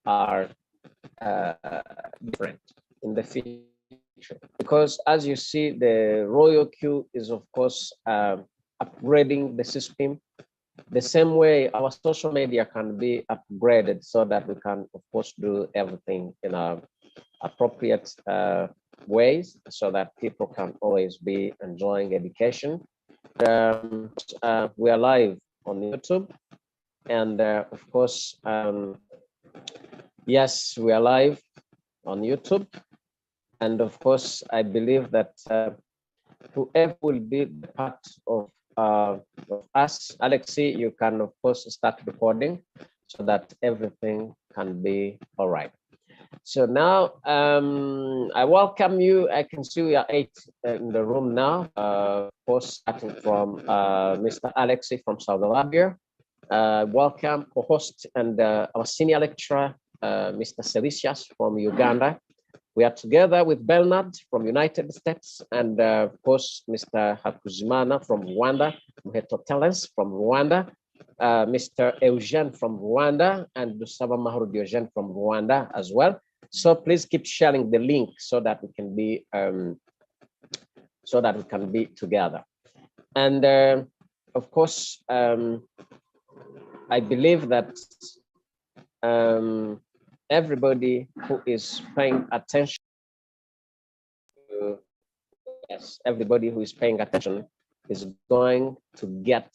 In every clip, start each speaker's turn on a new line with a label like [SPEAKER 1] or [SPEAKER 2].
[SPEAKER 1] are different in the future. Because as you see, the Royal Q is, of course, upgrading the system. The same way our social media can be upgraded so that we can, of course, do everything in appropriate ways so that people can always be enjoying education. We are live on YouTube, and of course, yes, we are live on YouTube. And of course, I believe that whoever will be part of us, Alexi, you can, of course, start recording so that everything can be all right. So now I welcome you. I can see we are 8 in the room now. Of course, starting from Mr. Alexi from Saudi Arabia. Welcome, co-host and our senior lecturer, Mr. Selicius from Uganda. We are together with Bernard from United States, and of course, Mr. Hakuzimana from Rwanda, Muheto Talents from Rwanda, Mr. Eugene from Rwanda, and Dusaba Mahoro Diogene from Rwanda as well. So please keep sharing the link so that we can be together. And of course, I believe that everybody who is paying attention, everybody who is paying attention is going to get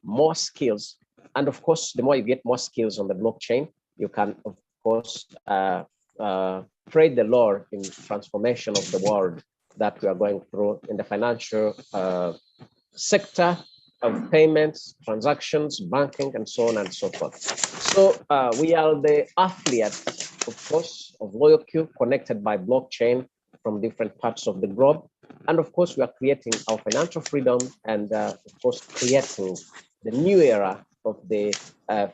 [SPEAKER 1] more skills. And of course, the more you get more skills on the blockchain, you can, of course, trade the law in transformation of the world that we are going through in the financial sector of payments, transactions, banking, and so on and so forth. So we are the affiliates, of course, of LoyalQ, connected by blockchain from different parts of the globe. And of course, we are creating our financial freedom and, of course, creating the new era of the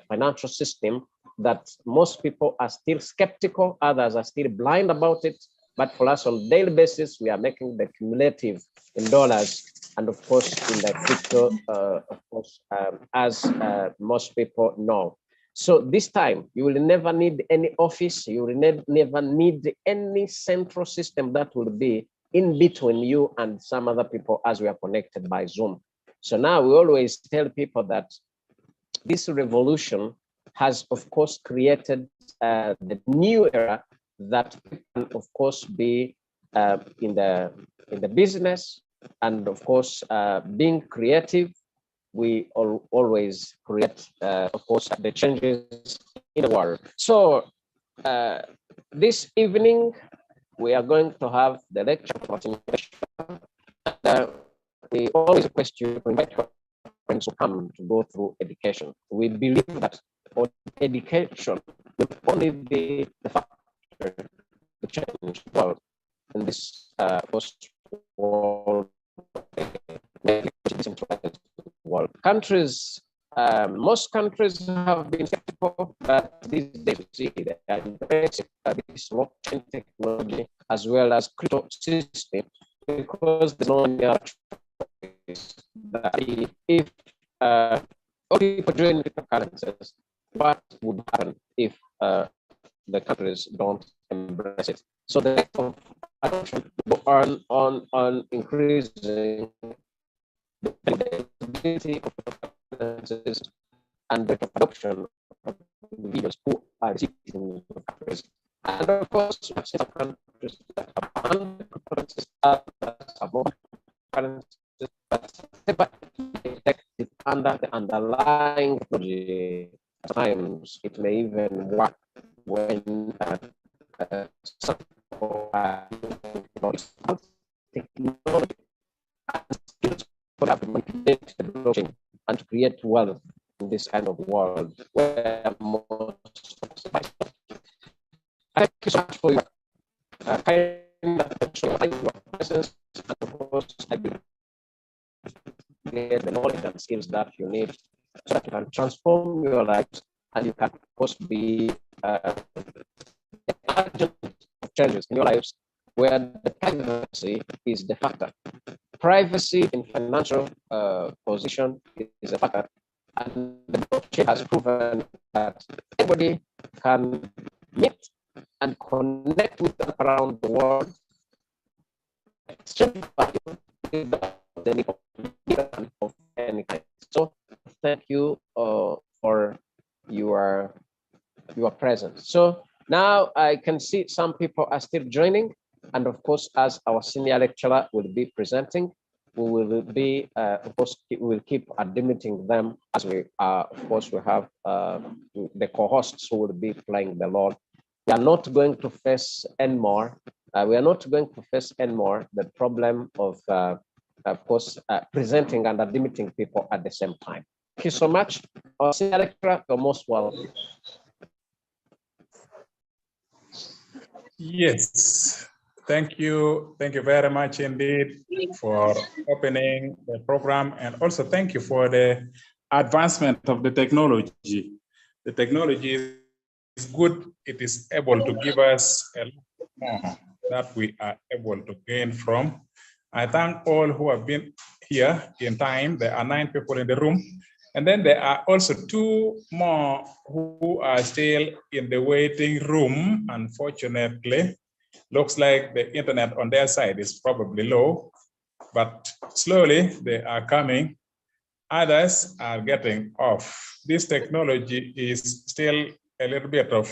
[SPEAKER 1] financial system that most people are still skeptical, others are still blind about it. But for us on a daily basis, we are making the cumulative in dollars and of course in the crypto, of course, as most people know. So this time, you will never need any office, you will never need any central system that will be in between you and some other people as we are connected by Zoom. So now we always tell people that this revolution has, of course, created the new era that can, of course, be in the business, and of course, being creative. We always create, of course, the changes in the world. So this evening, we are going to have the lecture continuation. We always request you to invite your friends to come to go through education. We believe that education will only be the factor to change the world in this post-world world. Countries, most countries have been skeptical, but these days we see they are embracing this blockchain technology as well as crypto system, because there's no choice that if all people join cryptocurrencies, what would happen if the countries don't embrace it? So the rate of adoption on increasing the availability of cryptocurrencies and the adoption of individuals who are receiving countries. And of course, we have set up countries that have banned cryptocurrencies, that have more currencies, but effective under the underlying technology. Sometimes it may even work when some technology and skills for that manipulate the blockchain and to create wealth in this kind of world where most. Thank you so much for your kind attention, your presence, and of course, I believe get the knowledge and skills that you need so that you can transform your lives and you can, of course, be agent of changes in your lives where the privacy is the factor. Privacy in financial position is a factor, and the blockchain has proven that anybody can meet and connect with them around the world, exchange value without any commitment of any kind. So thank you for your presence. So now I can see some people are still joining, and of course, as our senior lecturer will be presenting, we will be, of course, we will keep admitting them as we are. Of course, we have the co-hosts who will be playing the role. We are not going to face anymore. We are not going to face anymore the problem of course, presenting and admitting people at the same time. Thank you so much. Our senior lecturer, you're most welcome.
[SPEAKER 2] Yes, thank you. Thank you very much indeed for opening the program, and also thank you for the advancement of the technology. The technology is good. It is able to give us a lot more that we are able to gain from. I thank all who have been here in time. There are 9 people in the room. And then there are also 2 more who are still in the waiting room. Unfortunately, looks like the internet on their side is probably low, but slowly they are coming. Others are getting off. This technology is still a little bit of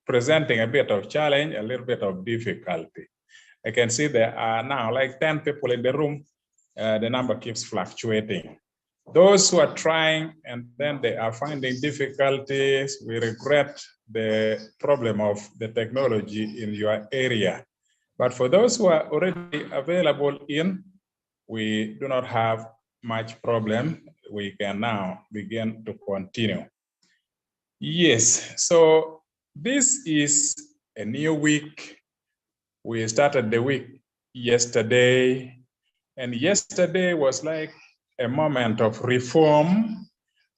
[SPEAKER 2] presenting a bit of challenge, a little bit of difficulty. I can see there are now like 10 people in the room. The number keeps fluctuating. Those who are trying and then they are finding difficulties, we regret the problem of the technology in your area. But for those who are already available in, we do not have much problem. We can now begin to continue. Yes, so this is a new week. We started the week yesterday, and yesterday was like a moment of reform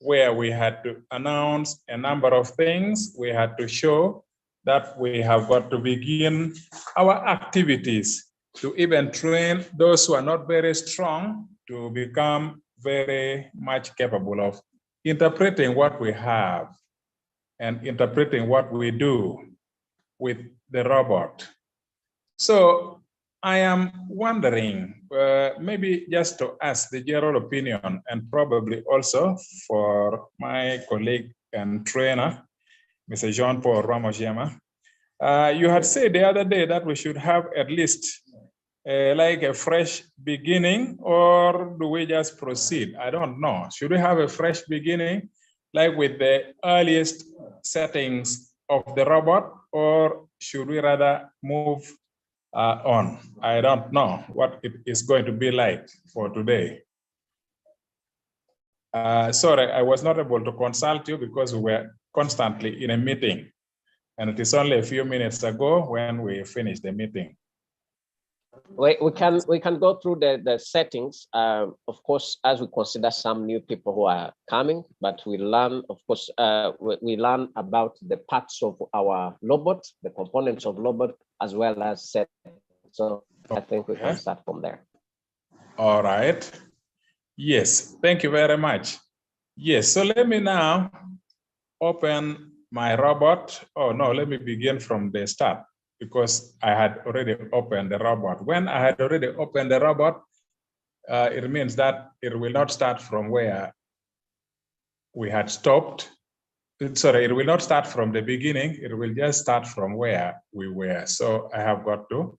[SPEAKER 2] where we had to announce a number of things. We had to show that we have got to begin our activities to even train those who are not very strong to become very much capable of interpreting what we have and interpreting what we do with the robot. So I am wondering, maybe just to ask the general opinion, and probably also for my colleague and trainer, Mr. Jean-Paul Ramos-Yama. You had said the other day that we should have at least like a fresh beginning, or do we just proceed? I don't know. Should we have a fresh beginning, like with the earliest settings of the robot, or should we rather move on? I don't know what it is going to be like for today. Sorry, I was not able to consult you because we were constantly in a meeting, and it is only a few minutes ago when we finished the meeting.
[SPEAKER 1] We can go through the settings, of course, as we consider some new people who are coming, but we learn, of course, we learn about the parts of our robot, the components of robot, as well as settings. So I think we can start from there.
[SPEAKER 2] All right. Yes, thank you very much. Yes, so let me now open my robot. Oh no, let me begin from the start, because I had already opened the robot. When I had already opened the robot, it means that it will not start from where we had stopped. Sorry, it will not start from the beginning. It will just start from where we were. So I have got to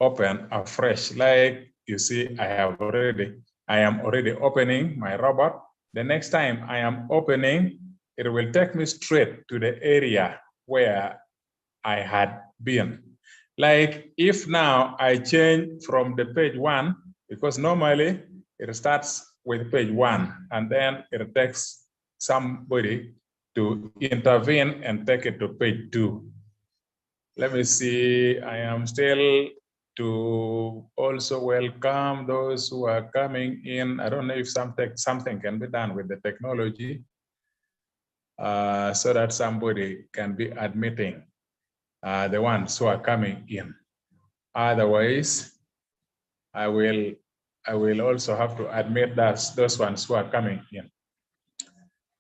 [SPEAKER 2] open afresh. Like you see, I am already opening my robot. The next time I am opening, it will take me straight to the area where I had been. Like if now I change from the page 1, because normally it starts with page 1 and then it takes somebody to intervene and take it to page 2. Let me see, I am still to also welcome those who are coming in. I don't know if something can be done with the technology so that somebody can be admitting the ones who are coming in. Otherwise, I will also have to admit those ones who are coming in.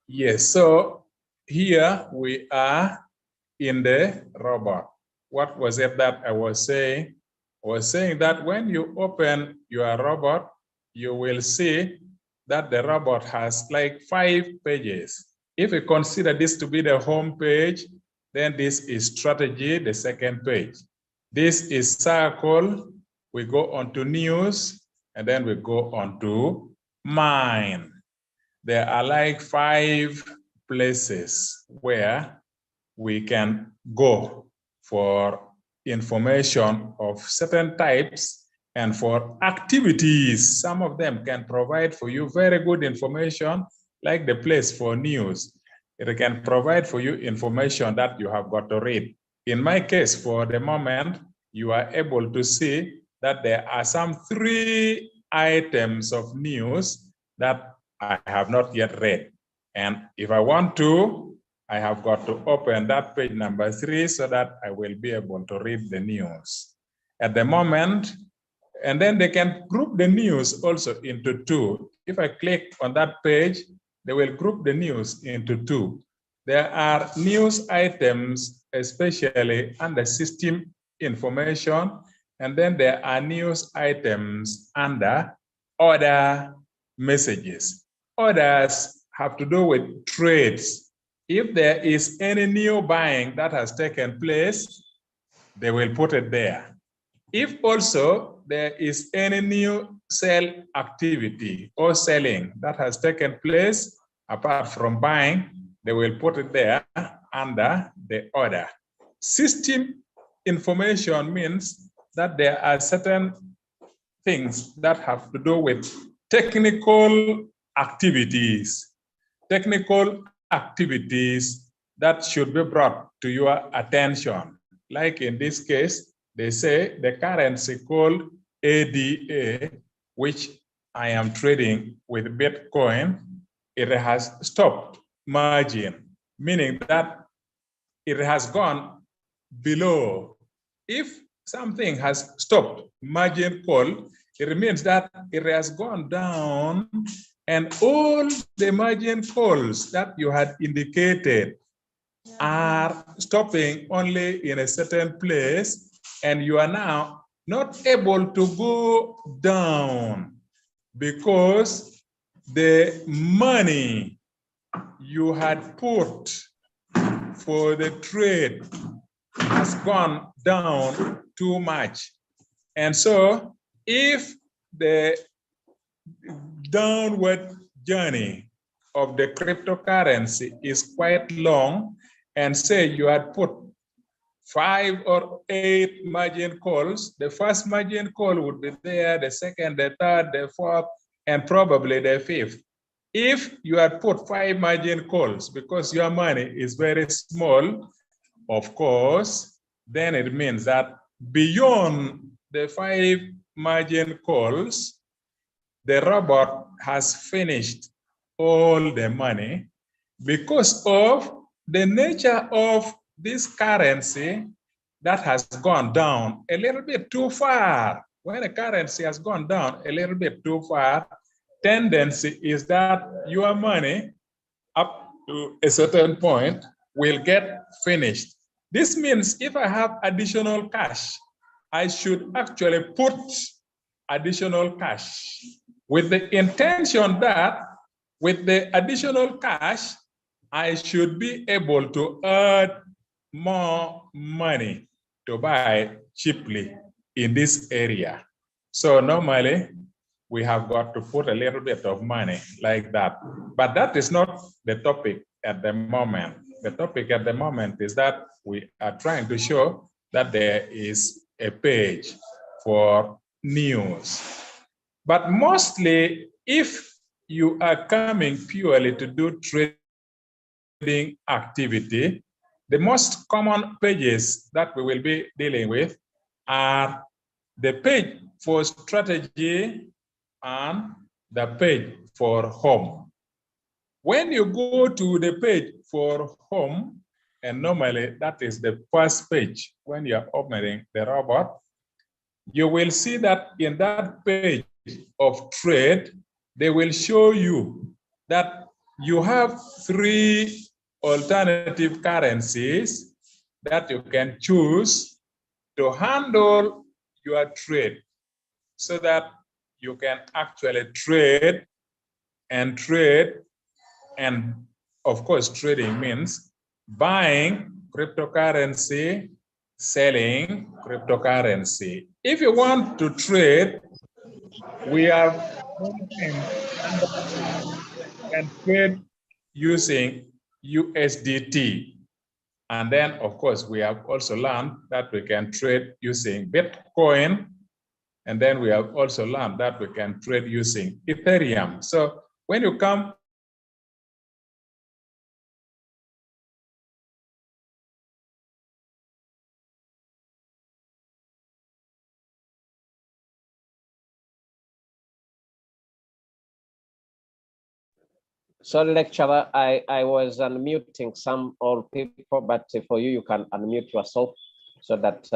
[SPEAKER 2] Yes, so here we are in the robot. What was it that I was saying? I was saying that when you open your robot, you will see that the robot has like 5 pages. If we consider this to be the home page, then this is strategy, the second page. This is circle. We go on to news, and then we go on to mine. There are like 5 places where we can go for information of certain types and for activities. Some of them can provide for you very good information, like the place for news. It can provide for you information that you have got to read. In my case, for the moment, you are able to see that there are some 3 items of news that I have not yet read. And if I want to, I have got to open that page number 3 so that I will be able to read the news. At the moment, and then they can group the news also into 2. If I click on that page, they will group the news into 2. There are news items, especially under system information, and then there are news items under other messages. Others have to do with trades. If there is any new buying that has taken place, they will put it there. If also there is any new sell activity or selling that has taken place apart from buying, they will put it there under the order. System information means that there are certain things that have to do with technical activities. Technical activities that should be brought to your attention. Like in this case, they say the currency called ADA, which I am trading with Bitcoin, it has stopped margin, meaning that it has gone below. If something has stopped margin call, it means that it has gone down, and all the margin calls that you had indicated are stopping only in a certain place, and you are now not able to go down because the money you had put for the trade has gone down too much. And so if the downward journey of the cryptocurrency is quite long, and say you had put 5 or 8 margin calls, the first margin call would be there, the second, the third, the fourth, and probably the 5th. If you had put 5 margin calls because your money is very small, of course, then it means that beyond the 5 margin calls, the robot has finished all the money because of the nature of this currency that has gone down a little bit too far. When a currency has gone down a little bit too far, tendency is that your money up to a certain point will get finished. This means if I have additional cash, I should actually put additional cash with the intention that with the additional cash, I should be able to earn more money to buy cheaply in this area. So normally we have got to put a little bit of money like that. But that is not the topic at the moment. The topic at the moment is that we are trying to show that there is a page for news. But mostly, if you are coming purely to do trading activity, the most common pages that we will be dealing with are the page for strategy and the page for home. When you go to the page for home, and normally that is the first page when you're opening the robot, you will see that in that page of trade, they will show you that you have 3 alternative currencies that you can choose to handle your trade so that you can actually trade, and of course trading means buying cryptocurrency, selling cryptocurrency. If you want to trade, we have and trade using USDT. And then, of course, we have also learned that we can trade using Bitcoin. And then we have also learned that we can trade using Ethereum. So when you come
[SPEAKER 1] Sorry, lecturer, I was unmuting some old people, but for you, you can unmute yourself so that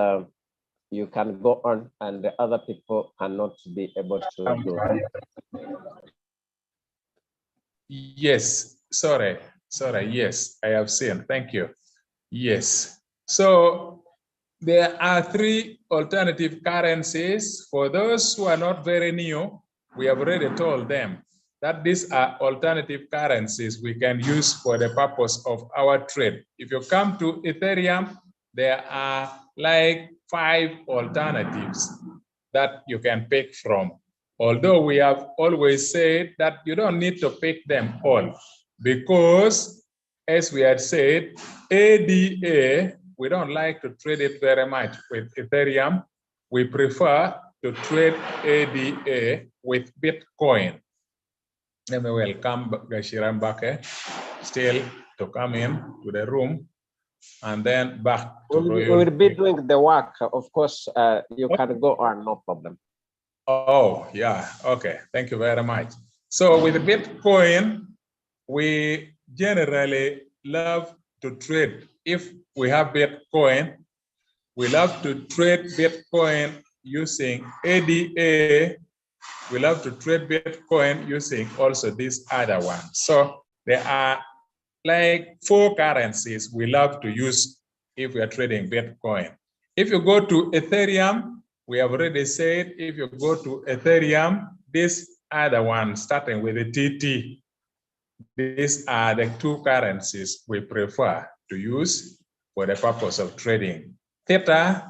[SPEAKER 1] you can go on and the other people cannot be able to do it.
[SPEAKER 2] Yes, sorry, yes, I have seen, thank you. Yes, so there are 3 alternative currencies. For those who are not very new, we have already told them that these are alternative currencies we can use for the purpose of our trade. If you come to Ethereum, there are like 5 alternatives that you can pick from. Although we have always said that you don't need to pick them all, because as we had said, ADA, we don't like to trade it very much with Ethereum. We prefer to trade ADA with Bitcoin. Let me welcome Gashiram Bake still to come in to the room, and then back to
[SPEAKER 1] We
[SPEAKER 2] Royal.
[SPEAKER 1] will be doing the work. Of course, you can go on, no problem.
[SPEAKER 2] Oh, yeah, okay, thank you very much. So with Bitcoin, we generally love to trade. If we have Bitcoin, we love to trade Bitcoin using ADA. We love to trade Bitcoin using also this other one. So there are like 4 currencies we love to use if we are trading Bitcoin. If you go to Ethereum, we have already said, if you go to Ethereum, this other one starting with the TT, these are the 2 currencies we prefer to use for the purpose of trading, Theta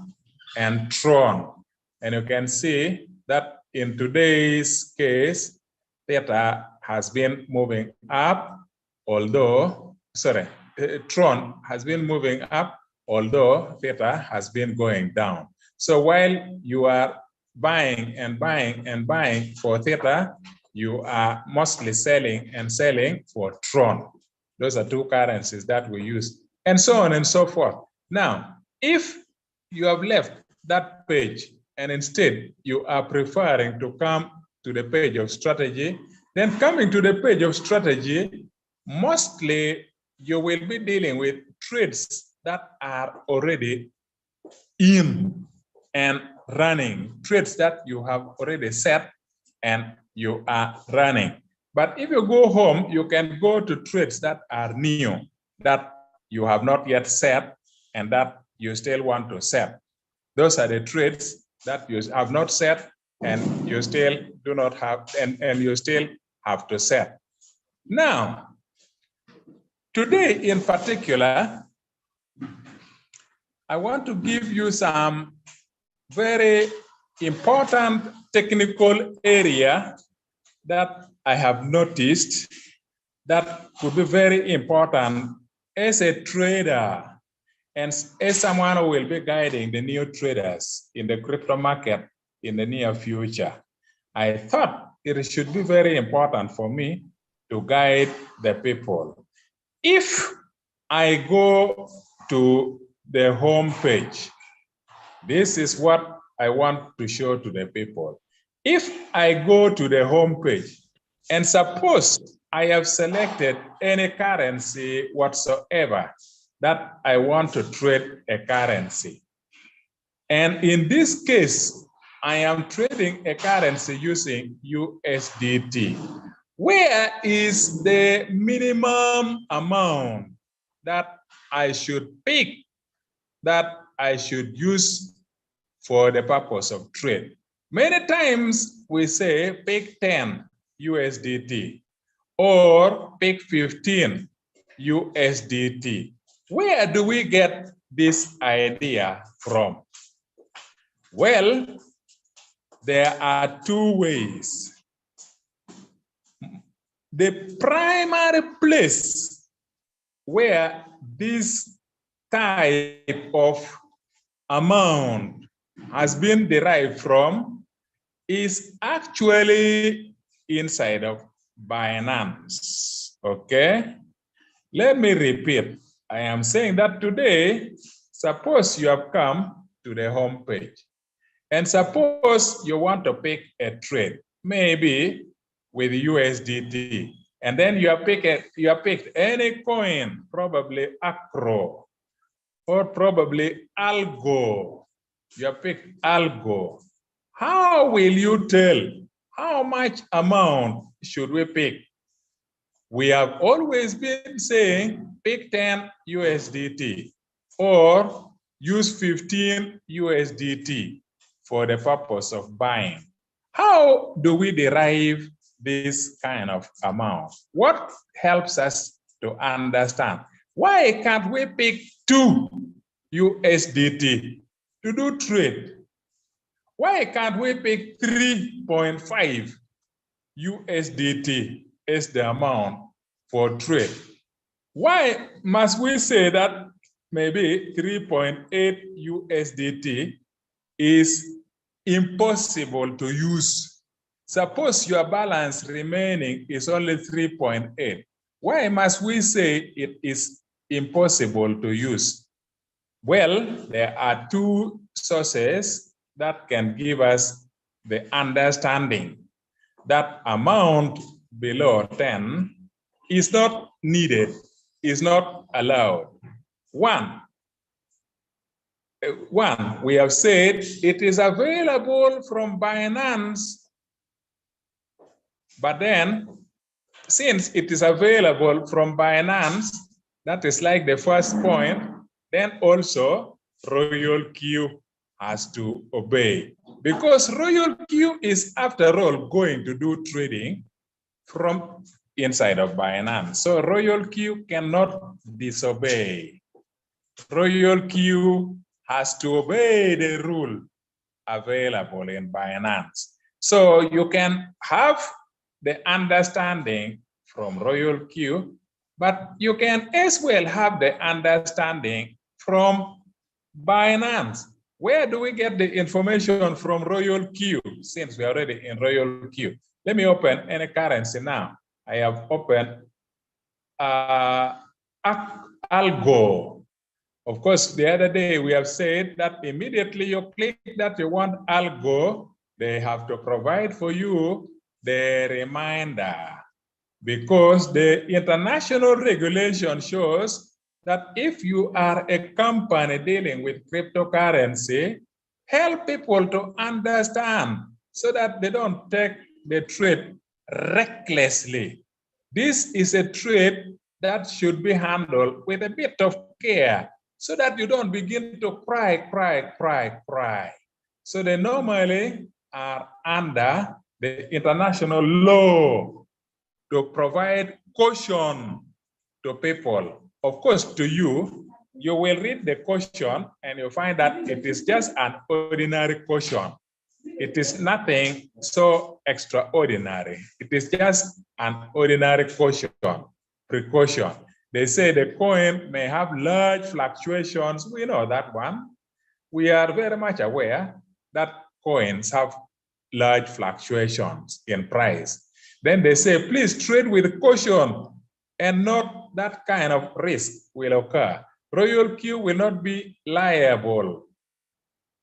[SPEAKER 2] and Tron. And you can see that in today's case, Theta has been moving up, although, Tron has been moving up, although Theta has been going down. So while you are buying and buying and buying for Theta, you are mostly selling and selling for Tron. Those are 2 currencies that we use, and so on and so forth. Now, if you have left that page and instead you are preferring to come to the page of strategy, then coming to the page of strategy, mostly you will be dealing with trades that are already in and running, trades that you have already set and you are running. But if you go home, you can go to trades that are new, that you have not yet set and that you still want to set. Those are the trades that you have not set and you still do not have, and you still have to set. Now, today in particular, I want to give you some very important technical area that I have noticed that could be very important as a trader and as someone who will be guiding the new traders in the crypto market in the near future. I thought it should be very important for me to guide the people. If I go to the home page, this is what I want to show to the people. If I go to the home page and suppose I have selected any currency whatsoever that I want to trade a currency, and in this case, I am trading a currency using USDT. Where is the minimum amount that I should pick, that I should use for the purpose of trade? Many times we say pick 10 USDT or pick 15 USDT. Where do we get this idea from? Well, there are two ways. The primary place where this type of amount has been derived from is actually inside of Binance. Okay? Let me repeat. I am saying that today, suppose you have come to the home page, and suppose you want to pick a trade, maybe with USDT, and then you have picked any coin, probably Acro or probably Algo. You have picked Algo. How will you tell how much amount should we pick? We have always been saying pick 10 USDT or use 15 USDT for the purpose of buying. How do we derive this kind of amount? What helps us to understand? Why can't we pick 2 USDT to do trade? Why can't we pick 3.5 USDT as the amount for trade? Why must we say that maybe 3.8 USDT is impossible to use? Suppose your balance remaining is only 3.8. Why must we say it is impossible to use? Well, there are two sources that can give us the understanding that amount below 10 is not needed, is not allowed. One, we have said it is available from Binance, but then since it is available from Binance, that is like the first point, then also Royal Q has to obey. Because Royal Q is, after all, going to do trading from inside of Binance. So Royal Q cannot disobey. Royal Q has to obey the rule available in Binance. So you can have the understanding from Royal Q, but you can as well have the understanding from Binance. Where do we get the information from Royal Q since we're already in Royal Q? Let me open any currency now. I have opened Algo. Of course, the other day we have said that immediately you click that you want Algo, they have to provide for you the reminder, because the international regulation shows that if you are a company dealing with cryptocurrency, help people to understand so that they don't take the trade recklessly. This is a trade that should be handled with a bit of care so that you don't begin to cry. So they normally are under the international law to provide caution to people. Of course, to you, you will read the caution and you'll find that it is just an ordinary caution. It is nothing so extraordinary. It is just an ordinary precaution. They say the coin may have large fluctuations. We know that one. We are very much aware that coins have large fluctuations in price. Then they say, please trade with caution and not that kind of risk will occur. Royal Q will not be liable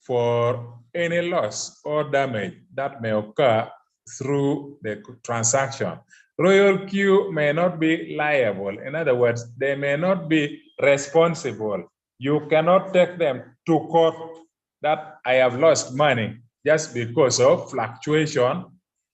[SPEAKER 2] for any loss or damage that may occur through the transaction. Royal Q may not be liable. In other words, they may not be responsible. You cannot take them to court that I have lost money just because of fluctuation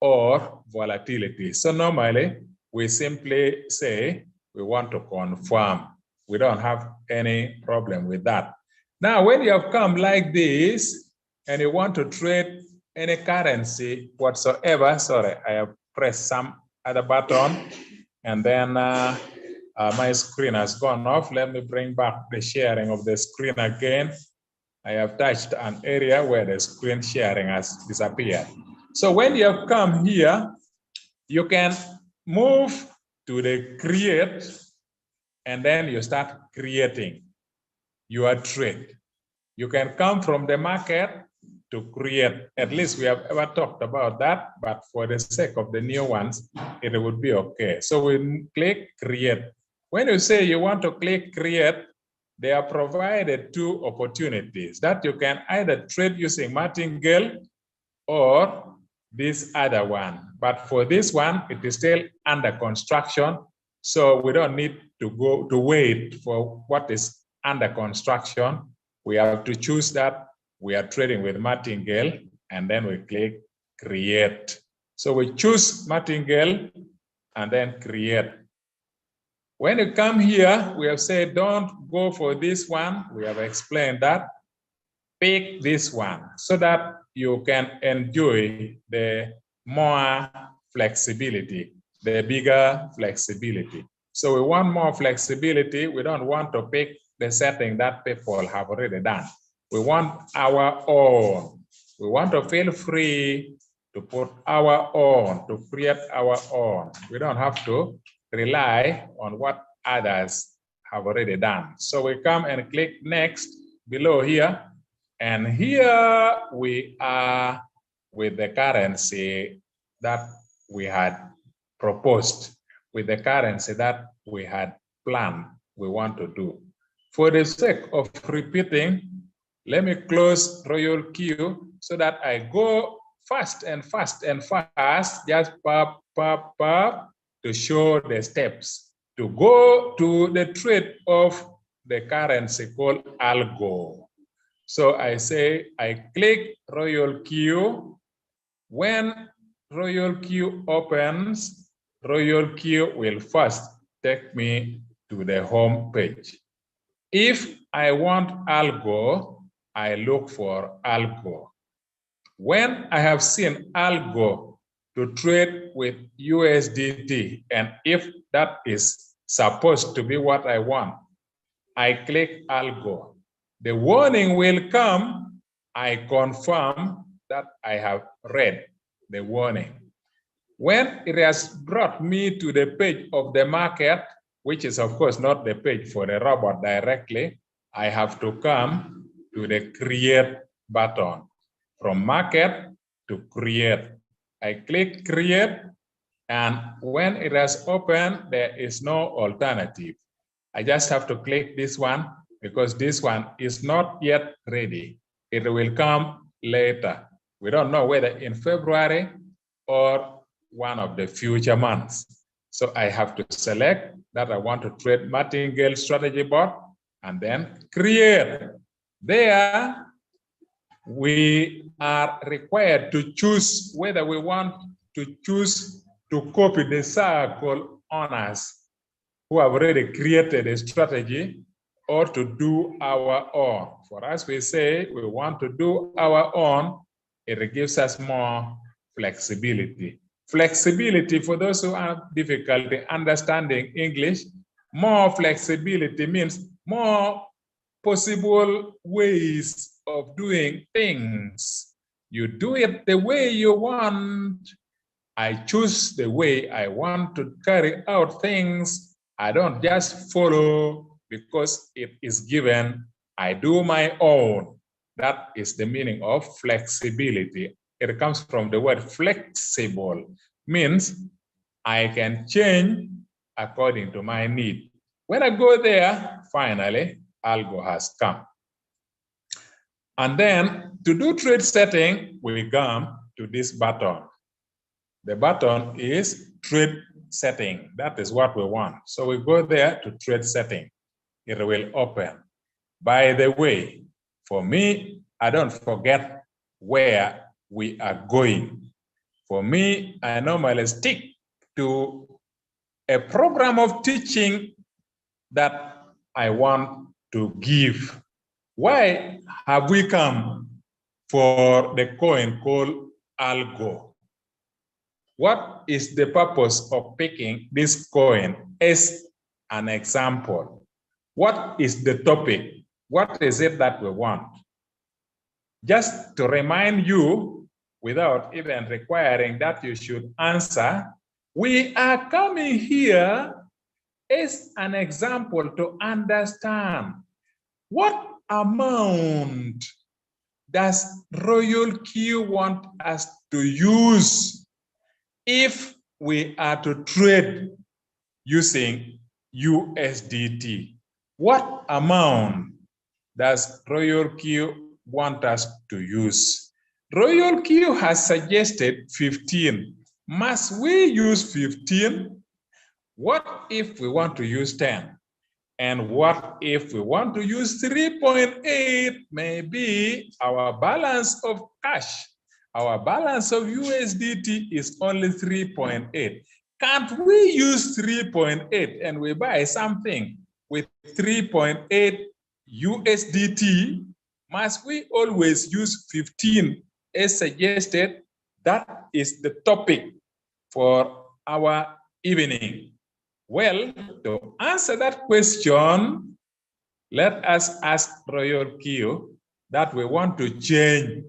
[SPEAKER 2] or volatility. So normally, we simply say we want to confirm. We don't have any problem with that. Now, when you have come like this and you want to trade any currency whatsoever, sorry, I have pressed some other button and then my screen has gone off. Let me bring back the sharing of the screen again. I have touched an area where the screen sharing has disappeared. So when you have come here, you can move to the create, and then you start creating your trade. You can come from the market to create. At least we have ever talked about that, but for the sake of the new ones, it would be okay. So we click create. When you say you want to click create, they are provided two opportunities that you can either trade using martingale or this other one. But for this one, it is still under construction. So we don't need to go to wait for what is under construction. We have to choose that we are trading with martingale, and then we click create. So we choose martingale and then create. When you come here, we have said don't go for this one. We have explained that. Pick this one so that you can enjoy the more flexibility, the bigger flexibility. So we want more flexibility. We don't want to pick the setting that people have already done. We want our own. We want to feel free to put our own, to create our own. We don't have to rely on what others have already done. So we come and click next below here. And here we are with the currency that we had proposed, with the currency that we had planned we want to do. For the sake of repeating, let me close Royal Queue so that I go fast and fast and fast, just pop, pop, pop, to show the steps to go to the trade of the currency called algo. So I say, I click Royal Queue. When Royal Queue opens, Royal Queue will first take me to the home page. If I want algo, I look for algo. When I have seen algo to trade with USDT, and if that is supposed to be what I want, I click algo. The warning will come. I confirm that I have read the warning. When it has brought me to the page of the market, which is of course not the page for the robot directly, I have to come to the create button. From market to create. I click create, and when it has opened, there is no alternative. I just have to click this one because this one is not yet ready. It will come later. We don't know whether in February or one of the future months. So I have to select that I want to trade martingale strategy bot and then create. There, we are required to choose whether we want to choose to copy the circle owners who have already created a strategy or to do our own. For us, we say we want to do our own. It gives us more flexibility. Flexibility, for those who have difficulty understanding English, more flexibility means more possible ways of doing things. You do it the way you want. I choose the way I want to carry out things. I don't just follow because it is given. I do my own. That is the meaning of flexibility. It comes from the word flexible, means I can change according to my need. When I go there, finally, algo has come. And then to do trade setting, we come to this button. The button is trade setting. That is what we want. So we go there to trade setting. It will open. By the way, for me, I don't forget where we are going. For me, I normally stick to a program of teaching that I want to give. Why have we come for the coin called Algo? What is the purpose of picking this coin as an example? What is the topic? What is it that we want? Just to remind you, without even requiring that you should answer, we are coming here as an example to understand what amount does Royal Q want us to use if we are to trade using USDT. What amount does Royal Q want us to use? Royal Q has suggested 15. Must we use 15? What if we want to use 10? And what if we want to use 3.8? Maybe our balance of cash, our balance of USDT is only 3.8. Can't we use 3.8 and we buy something with 3.8 USDT? Must we always use 15 as suggested? That is the topic for our evening. Well, to answer that question, let us ask Royal Q that we want to change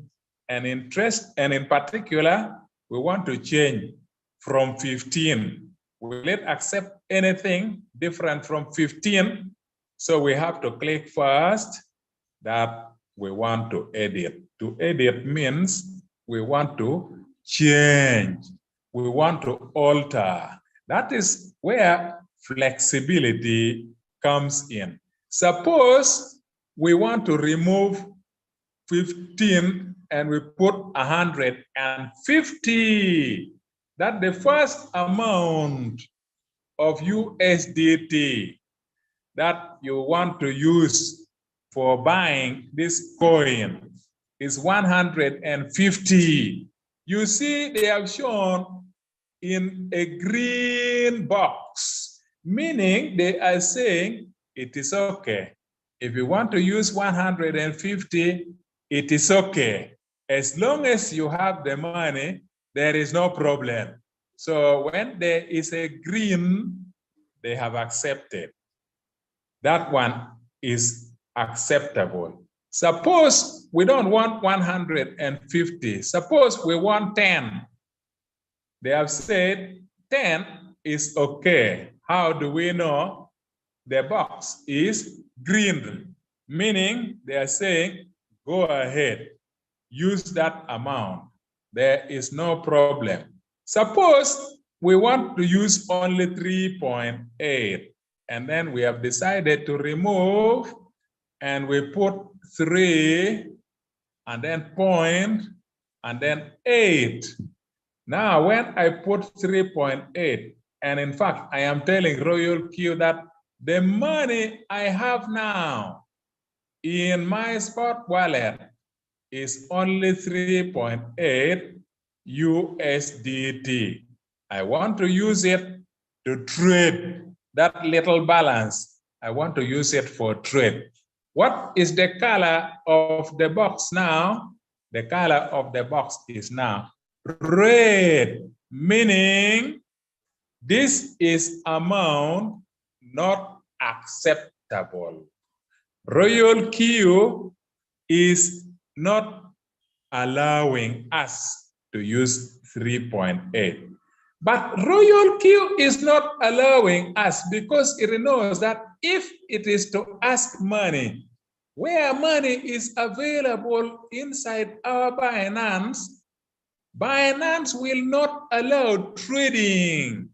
[SPEAKER 2] an interest, and in particular, we want to change from 15. Will it accept anything different from 15? So we have to click first that we want to edit. To edit means we want to change, we want to alter. That is where flexibility comes in. Suppose we want to remove 15 and we put 150. That's the first amount of USDT that you want to use for buying this coin is 150. You see, they have shown in a green box, meaning they are saying it is okay. If you want to use 150, it is okay. As long as you have the money, there is no problem. So when there is a green, they have accepted. That one is acceptable. Suppose we don't want 150. Suppose we want 10. They have said 10 is okay. How do we know? The box is green, meaning they are saying, go ahead, use that amount. There is no problem. Suppose we want to use only 3.8, and then we have decided to remove, and we put 3, and then point, and then 8. Now, when I put 3.8, and in fact, I am telling Royal Q that the money I have now in my spot wallet is only 3.8 USDT. I want to use it to trade that little balance. I want to use it for trade. What is the color of the box now? The color of the box is now red, meaning this is amount not acceptable. Royal Q is not allowing us to use 3.8. But Royal Q is not allowing us because it knows that if it is to ask money, where money is available inside our Binance, Binance will not allow trading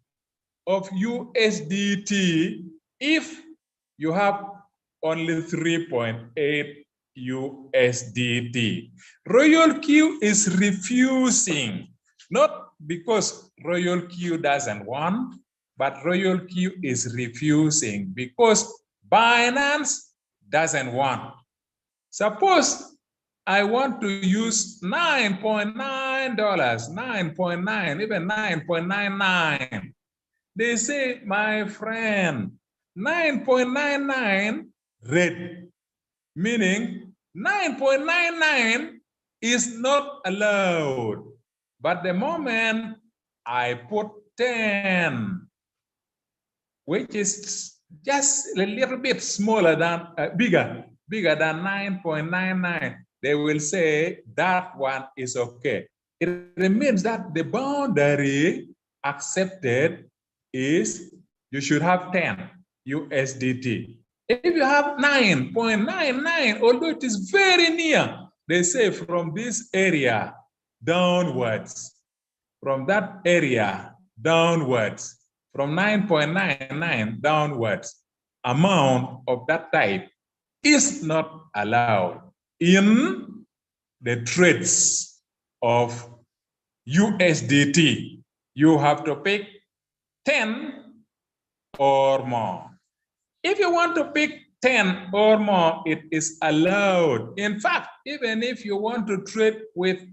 [SPEAKER 2] of USDT if you have only 3.8 USDT. Royal Q is refusing, not because Royal Q doesn't want, but Royal Q is refusing because Binance doesn't want. Suppose I want to use $9.9, 9.9, even 9.99. They say, my friend, 9.99 red, meaning 9.99 is not allowed. But the moment I put 10, which is just a little bit smaller than, bigger than 9.99, they will say that one is okay. It means that the boundary accepted is you should have 10 USDT. If you have 9.99, although it is very near, they say from this area downwards, from that area downwards, from 9.99 downwards, amount of that type is not allowed in the trades of USDT. You have to pick 10 or more. If you want to pick 10 or more, it is allowed. In fact, even if you want to trade with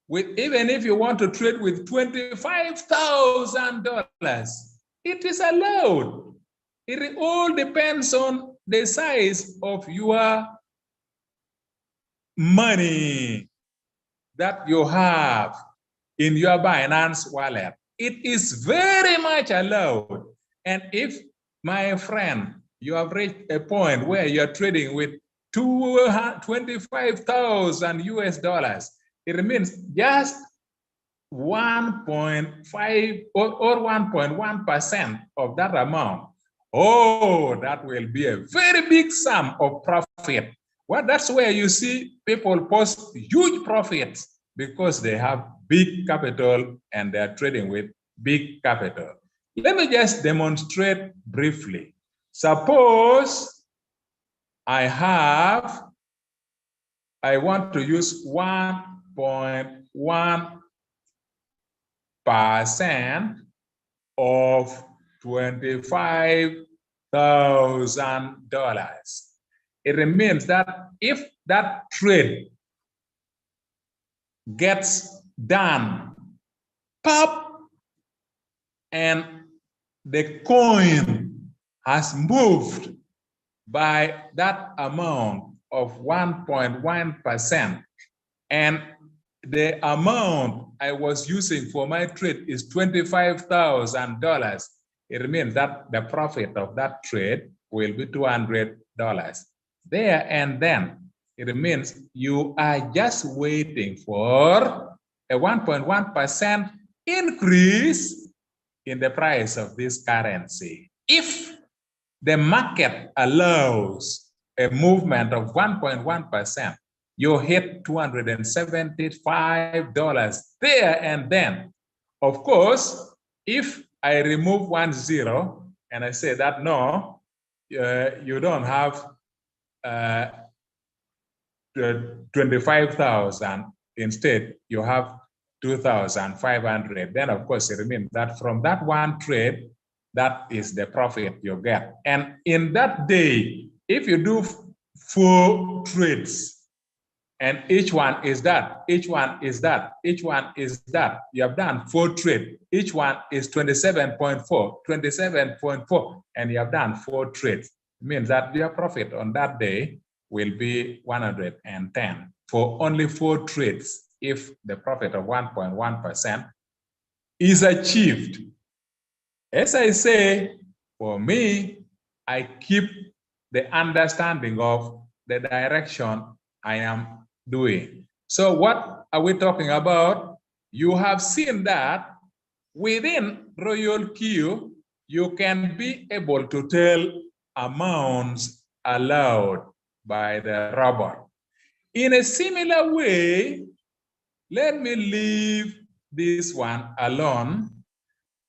[SPEAKER 2] $25,000, it is allowed. It all depends on the size of your money that you have in your Binance wallet. It is very much allowed. And if, my friend, you have reached a point where you're trading with 25,000 US dollars, it means just 1.5 or 1.1% of that amount. Oh, that will be a very big sum of profit. Well, that's where you see people post huge profits because they have big capital and they're trading with big capital. Let me just demonstrate briefly. Suppose I want to use 1.1% of $25,000. It means that if that trade gets done, pop, and the coin has moved by that amount of 1.1%, and the amount I was using for my trade is $25,000, it means that the profit of that trade will be $200. There and then, it means you are just waiting for a 1.1% increase in the price of this currency. If the market allows a movement of 1.1%, you hit $275 there and then. Of course, if I remove 1 0 and I say that no, you don't have 25,000, instead you have 2,500, then of course it means that from that one trade, that is the profit you get. And in that day, if you do 4 trades, and each one is that, each one is that, each one is that, you have done 4 trades, each one is 27.4, and you have done 4 trades. It means that your profit on that day will be 110 for only 4 trades if the profit of 1.1% is achieved. As I say, for me, I keep the understanding of the direction I am doing. So what are we talking about? You have seen that within Royal Q, you can be able to tell amounts allowed by the robot. In a similar way, let me leave this one alone,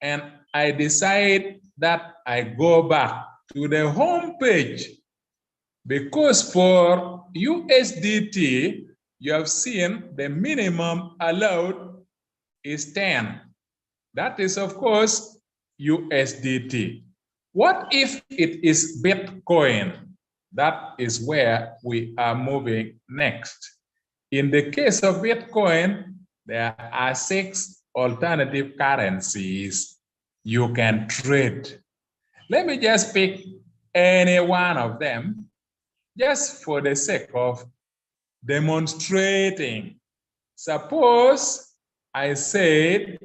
[SPEAKER 2] and I decide that I go back to the home page, because for USDT, you have seen the minimum allowed is 10. That is, of course, USDT. What if it is Bitcoin? That is where we are moving next. In the case of Bitcoin, there are 6 alternative currencies you can trade. Let me just pick any one of them just for the sake of demonstrating. Suppose I said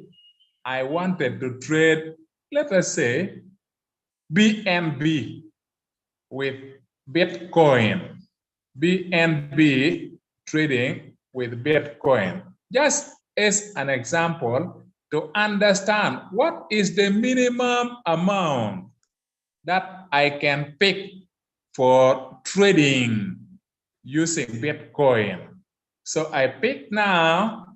[SPEAKER 2] I wanted to trade, let us say, BNB with Bitcoin. BNB trading with Bitcoin. Just as an example to understand what is the minimum amount that I can pick for trading using Bitcoin. So I pick now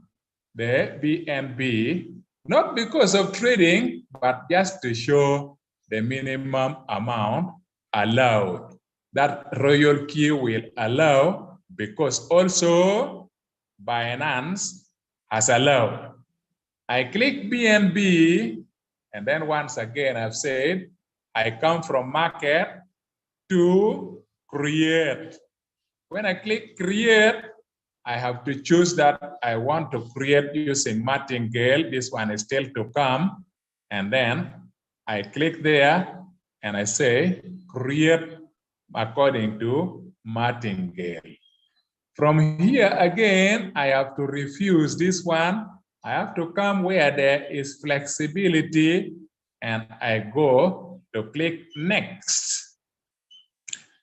[SPEAKER 2] the BNB, not because of trading, but just to show the minimum amount allowed that Royal Q will allow, because also Binance has allowed. I click BNB, and then once again I've said I come from market to create. When I click create, I have to choose that I want to create using martingale. This one is still to come. And then I click there and I say create according to martingale. From here again, I have to refuse this one. I have to come where there is flexibility and I go to click next.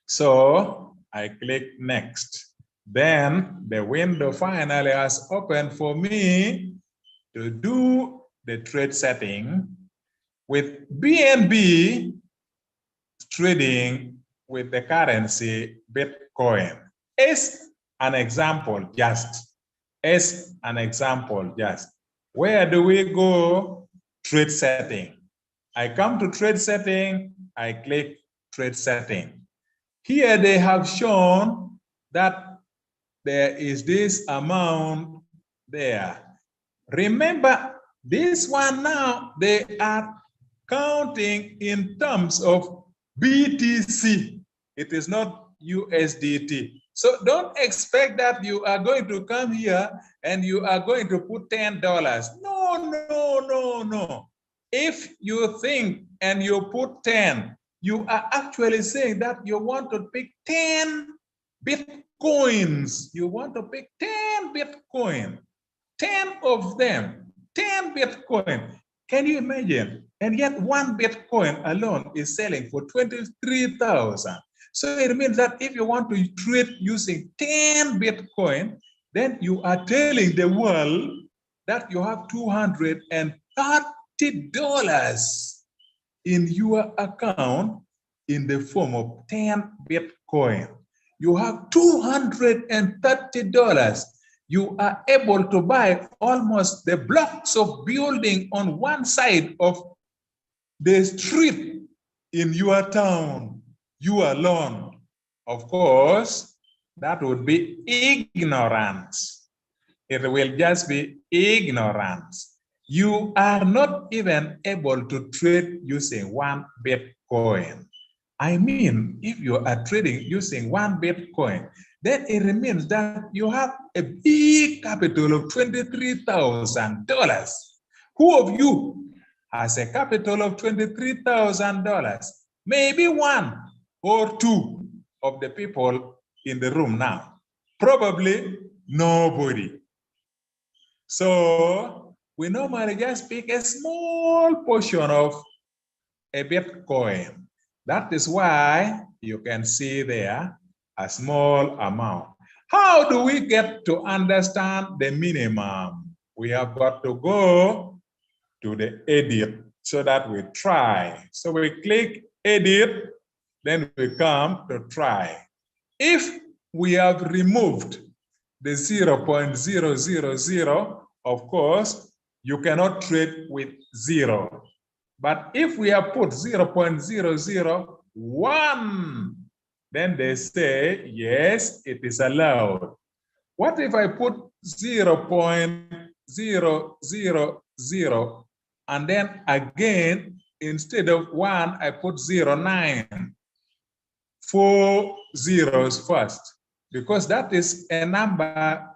[SPEAKER 2] So I click next. Then the window finally has opened for me to do the trade setting with BNB trading with the currency Bitcoin. As an example, just as an example, just where do we go? Trade setting. I come to trade setting, I click trade setting. Here they have shown that there is this amount there. Remember, this one now, they are counting in terms of BTC. It is not USDT. So don't expect that you are going to come here and you are going to put $10. No. If you think and you put 10, you are actually saying that you want to pick 10 Bitcoins. You want to pick 10 Bitcoin, 10 of them, 10 Bitcoin. Can you imagine? And yet one Bitcoin alone is selling for 23,000. So it means that if you want to trade using 10 Bitcoin, then you are telling the world that you have $230 in your account in the form of 10 Bitcoin. You have $230. You are able to buy almost the blocks of building on one side of the street in your town, you alone. Of course, that would be ignorance. It will just be ignorance. You are not even able to trade using one Bitcoin. I mean, if you are trading using one Bitcoin, then it means that you have a big capital of $23,000. Who of you has a capital of $23,000? Maybe one or two of the people in the room now. Probably nobody. So we normally just pick a small portion of a Bitcoin. That is why you can see there a small amount. How do we get to understand the minimum? We have got to go to the edit so that we try. So we click edit, then we come to try. If we have removed the 0.000, of course, you cannot trade with 0. But if we have put 0.001, then they say, yes, it is allowed. What if I put 0.000 and then again, instead of 1, I put 0.9? 4 zeros first, because that is a number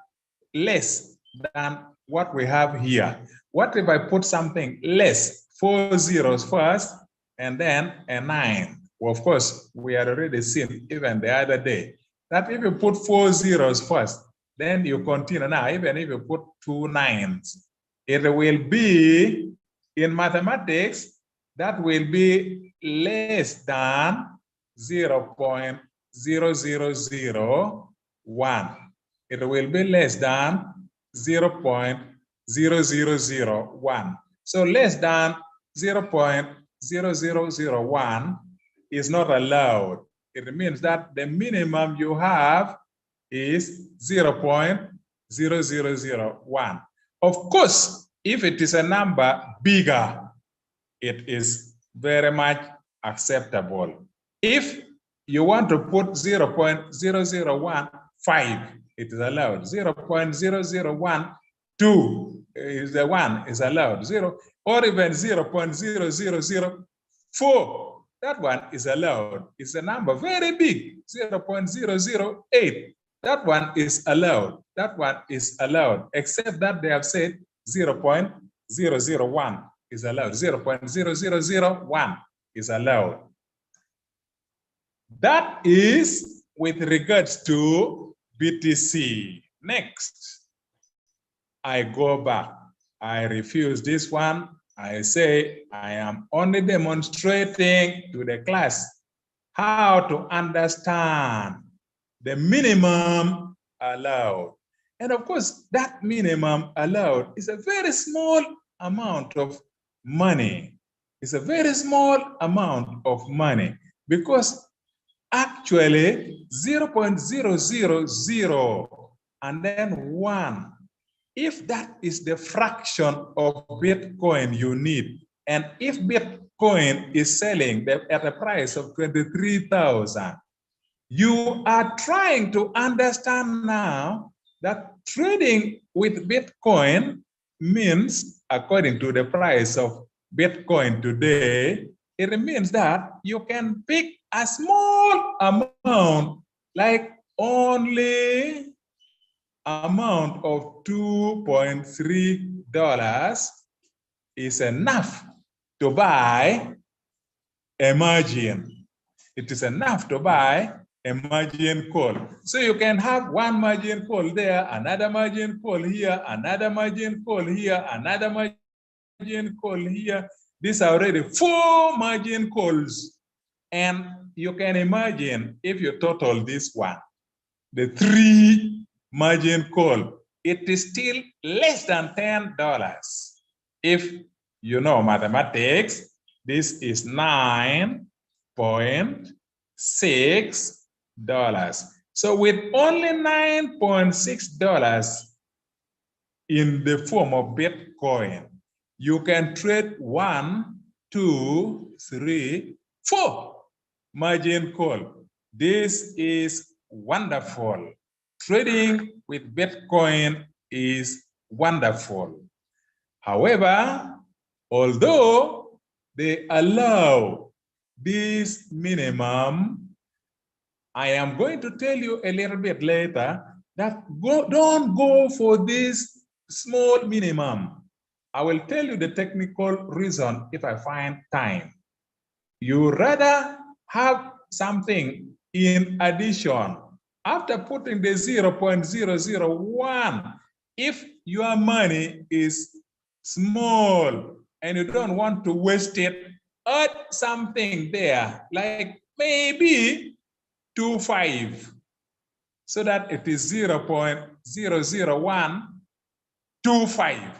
[SPEAKER 2] less than what we have here. What if I put something less, 4 zeros first, and then a 9. Well, of course, we had already seen even the other day that if you put 4 zeros first, then you continue. Now, even if you put 2 9s, it will be, in mathematics, that will be less than 0.0001. It will be less than 0.0001. So less than 0.0001 is not allowed. It means that the minimum you have is 0.0001. Of course, if it is a number bigger, it is very much acceptable. If you want to put 0.0015, it is allowed. 0.0012 is the one is allowed. Or even 0.0004, that one is allowed. It's a number very big. 0.008, that one is allowed. That one is allowed, except that they have said 0.001 is allowed. 0.0001 is allowed. That is with regards to BTC. Next, I go back. I refuse this one. I say I am only demonstrating to the class how to understand the minimum allowed. And of course, that minimum allowed is a very small amount of money. It's a very small amount of money because actually 0.000 and then 1. If that is the fraction of Bitcoin you need, and if Bitcoin is selling at a price of 23,000, you are trying to understand now that trading with Bitcoin means, according to the price of Bitcoin today, it means that you can pick a small amount, like only amount of $2.3 is enough to buy a margin. It is enough to buy a margin call. So you can have one margin call there, another margin call here, another margin call here, another margin call here. These are already 4 margin calls. And you can imagine if you total this one, the 3 margin call, it is still less than $10. If you know mathematics, this is $9.6. So with only $9.6 in the form of Bitcoin, you can trade 1, 2, 3, 4 margin call. This is wonderful. Trading with Bitcoin is wonderful. However, although they allow this minimum, I am going to tell you a little bit later that don't go for this small minimum. I will tell you the technical reason if I find time. You rather have something in addition. After putting the 0.001, if your money is small and you don't want to waste it, add something there, like maybe 2.5, so that it is 0.00125,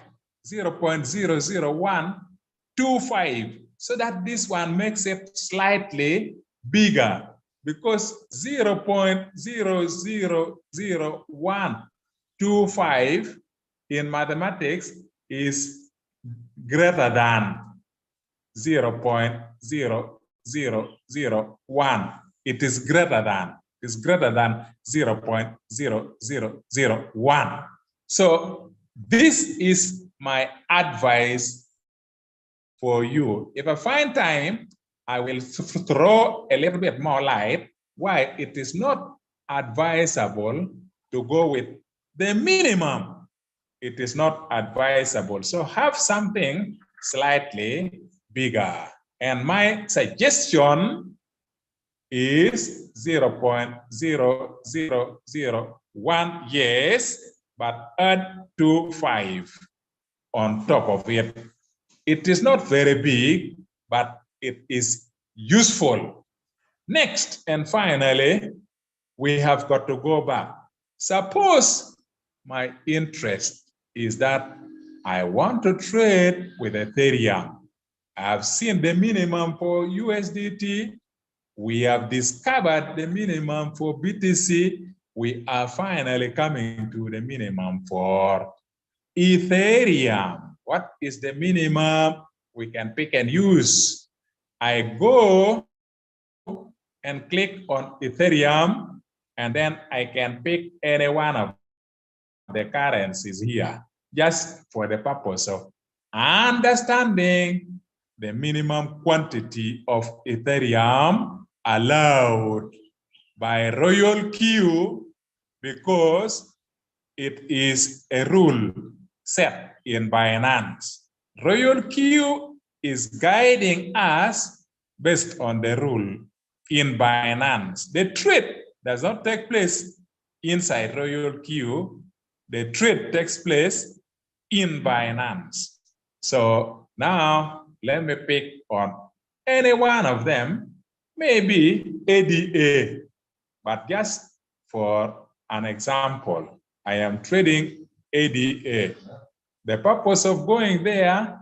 [SPEAKER 2] 0.00125, so that this one makes it slightly bigger, because 0.0000125 in mathematics is greater than 0.0001. It is greater than 0.0001. So this is my advice for you. If I find time, I will throw a little bit more light why it is not advisable to go with the minimum. It is not advisable. So have something slightly bigger. And my suggestion is 0.0001, yes, but add 25 on top of it. It is not very big, but it is useful. Next, and finally, we have got to go back. Suppose my interest is that I want to trade with Ethereum. I've seen the minimum for USDT. We have discovered the minimum for BTC. We are finally coming to the minimum for Ethereum. What is the minimum we can pick and use? I go and click on Ethereum, and then I can pick any one of the currencies here, just for the purpose of understanding the minimum quantity of Ethereum allowed by Royal Q, because it is a rule set in Binance. Royal Q is guiding us based on the rule in Binance. The trade does not take place inside Royal Q. The trade takes place in Binance. So now let me pick on any one of them, maybe ADA, but just for an example, I am trading ADA. The purpose of going there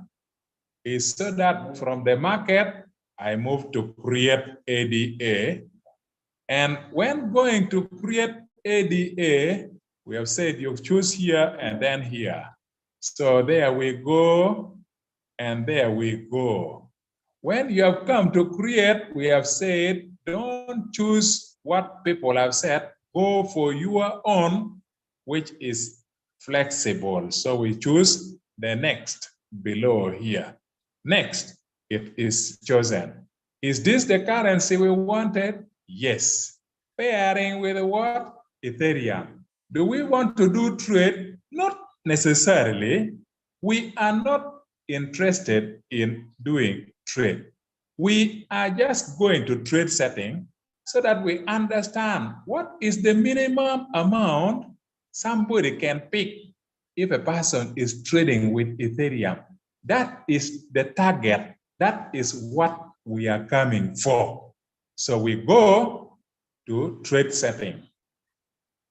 [SPEAKER 2] is so that from the market, I move to create ADA. And when going to create ADA, we have said you choose here and then here. So there we go, and there we go. When you have come to create, we have said, don't choose what people have said, go for your own, which is flexible. So we choose the next below here. Next, it is chosen. Is this the currency we wanted? Yes. Pairing with what? Ethereum. Do we want to do trade? Not necessarily. We are not interested in doing trade. We are just going to trade setting so that we understand what is the minimum amount somebody can pick if a person is trading with Ethereum. That is the target. That is what we are coming for. So we go to trade setting.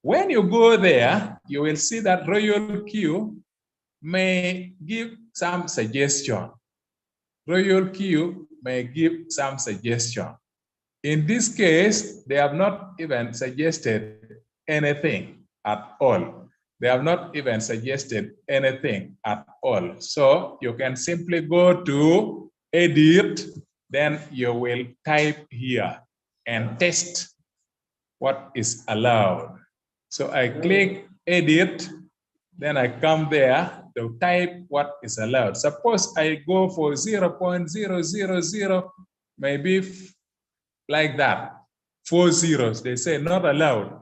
[SPEAKER 2] When you go there, you will see that Royal Q may give some suggestion. Royal Q may give some suggestion. In this case, they have not even suggested anything at all. They have not even suggested anything at all. So you can simply go to edit, then you will type here and test what is allowed. So I click edit, then I come there to type what is allowed. Suppose I go for 0.000, maybe like that. 4 zeros, they say not allowed.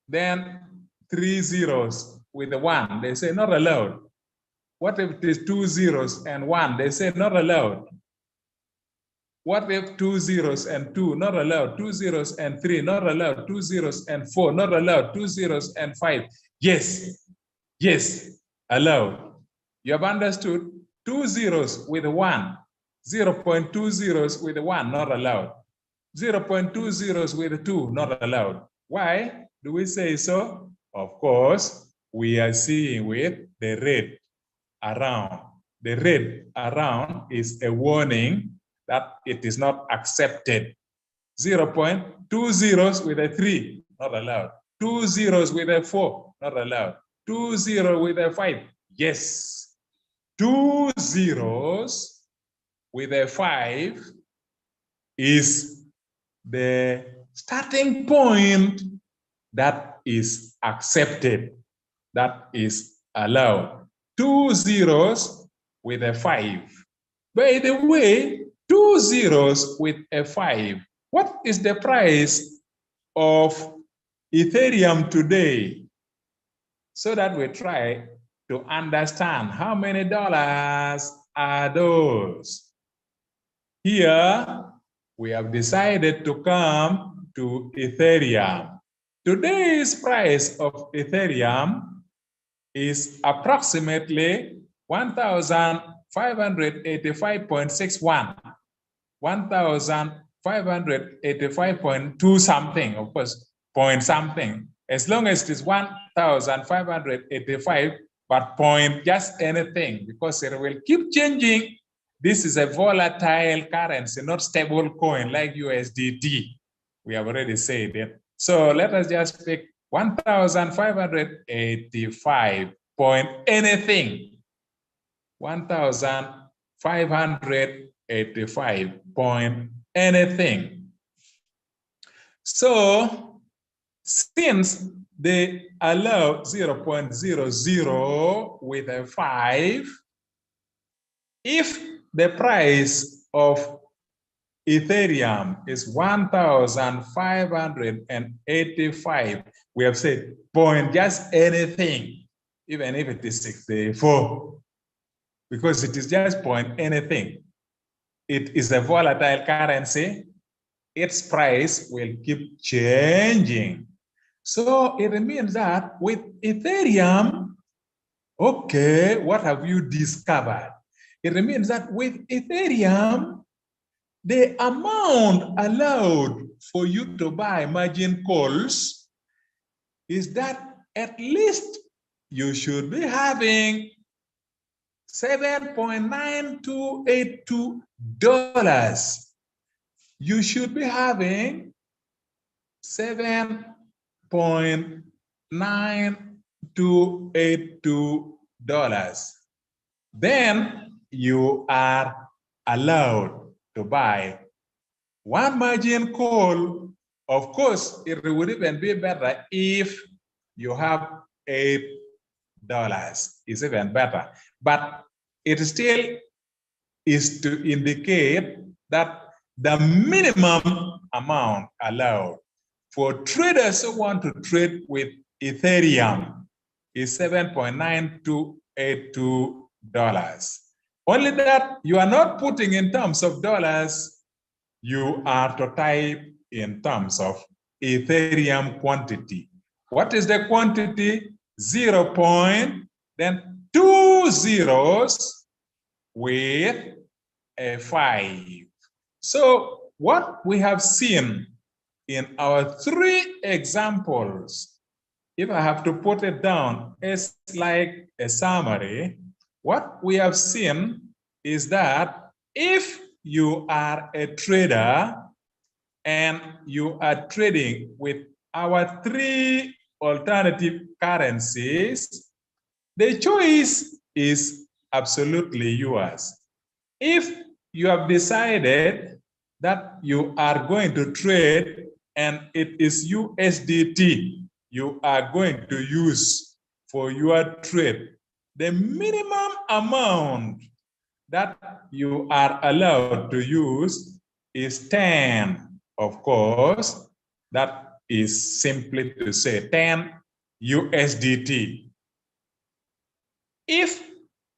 [SPEAKER 2] Then 3 zeros with a 1, they say not allowed. What if it is 2 zeros and 1? They say not allowed. What if 2 zeros and 2? Not allowed. 2 zeros and 3? Not allowed. 2 zeros and 4? Not allowed. 2 zeros and 5? Yes. Yes, allowed. You have understood? 2 zeros with 1. 0.2 zeros with 1, not allowed. 0.2 zeros with 2, not allowed. Why do we say so? Of course, we are seeing with the red around. The red around is a warning that it is not accepted. 0.2 zeros with a 3, not allowed. 2 zeros with a 4, not allowed. 2 zeros with a 5, yes. 2 zeros with a 5 is the starting point that is accepted, that is allowed. 2 zeros with a 5. By the way, 2 zeros with a 5. What is the price of Ethereum today? So that we try to understand how many dollars are those? Here, we have decided to come to Ethereum. Today's price of Ethereum is approximately 1,585.61, 1,585.2 something, of course, point something. As long as it is 1,585, but point just anything, because it will keep changing. This is a volatile currency, not stable coin like USDT. We have already said it. So let us just pick 1,585 point anything. 1,585 point anything. So since they allow 0.00 with a 5, if the price of Ethereum is 1,585, we have said point just anything, even if it is 64, because it is just point anything. It is a volatile currency. Its price will keep changing. So it means that with Ethereum, okay, what have you discovered? It means that with Ethereum, the amount allowed for you to buy margin calls is that at least you should be having $7.9282. You should be having $7.9282. Then you are allowed to buy one margin call. Of course, it would even be better if you have $8. It's even better. But it still is to indicate that the minimum amount allowed for traders who want to trade with Ethereum is $7.9282. Only that you are not putting in terms of dollars, you are to type in terms of Ethereum quantity. What is the quantity? 0. Then 2 zeros with a 5. So what we have seen in our 3 examples, if I have to put it down as like a summary, what we have seen is that if you are a trader and you are trading with our 3 alternative currencies, the choice is absolutely yours. If you have decided that you are going to trade and it is USDT you are going to use for your trade, the minimum amount that you are allowed to use is 10. Of course, that is simply to say 10 USDT. If,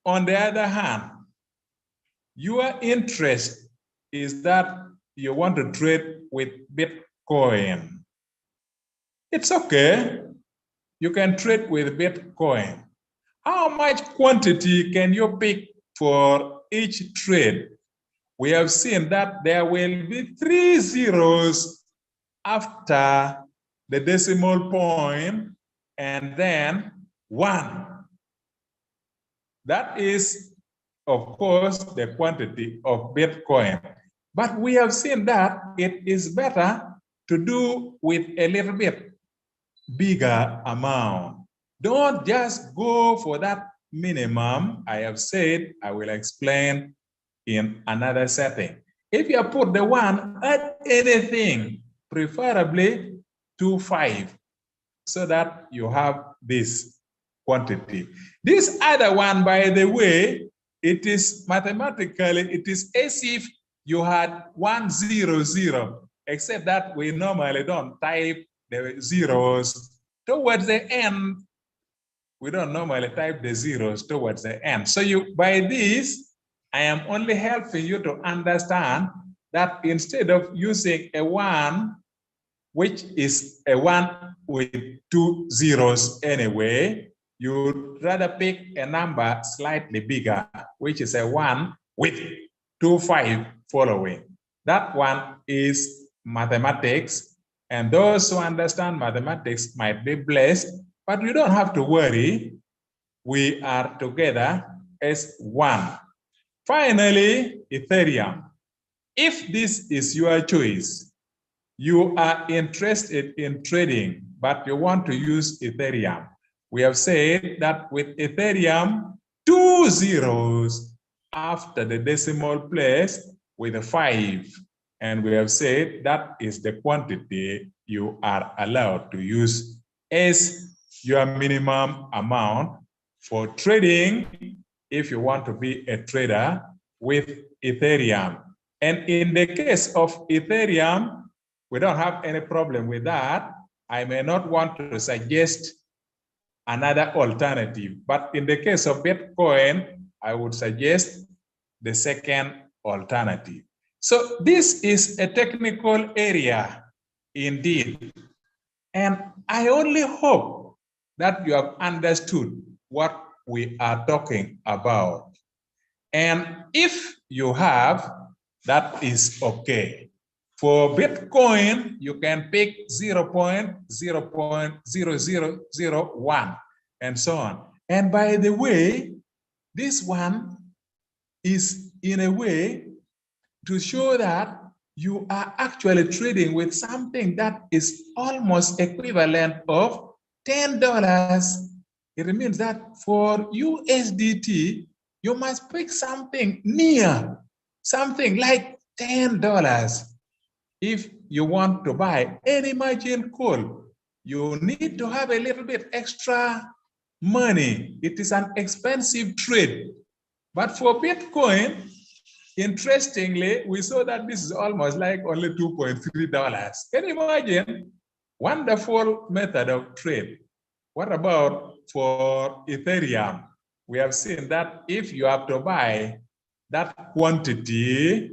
[SPEAKER 2] on the other hand, your interest is that you want to trade with Bitcoin, it's okay. You can trade with Bitcoin. How much quantity can you pick for each trade? We have seen that there will be 3 zeros after the decimal point and then 1. That is, of course, the quantity of Bitcoin. But we have seen that it is better to do with a little bit bigger amount. Don't just go for that minimum. I have said, I will explain in another setting. If you put the 1 at anything, preferably 2.5, so that you have this quantity. This other one, by the way, it is mathematically, it is as if you had 100, except that we normally don't type the zeros towards the end. We don't normally type the zeros towards the end. So you, by this, I am only helping you to understand that instead of using a 1, which is a 1 with 2 zeros anyway, you'd rather pick a number slightly bigger, which is a 1 with 2 5 following. That one is mathematics, and those who understand mathematics might be blessed, but you don't have to worry. We are together as one. Finally, Ethereum. If this is your choice, you are interested in trading, but you want to use Ethereum. We have said that with Ethereum, 2 zeros after the decimal place with a 5. And we have said that is the quantity you are allowed to use as your minimum amount for trading if you want to be a trader with Ethereum. And in the case of Ethereum, we don't have any problem with that. I may not want to suggest another alternative, but in the case of Bitcoin, I would suggest the second alternative. So this is a technical area indeed. And I only hope that you have understood what we are talking about. And if you have, that is okay. For Bitcoin, you can pick 0.00001 and so on. And by the way, this one is in a way to show that you are actually trading with something that is almost equivalent of $10. It means that for USDT, you must pick something near, something like $10. If you want to buy any margin call, you need to have a little bit extra money. It is an expensive trade. But for Bitcoin, interestingly, we saw that this is almost like only $2.3. Can you imagine? Wonderful method of trade. What about for Ethereum? We have seen that if you have to buy that quantity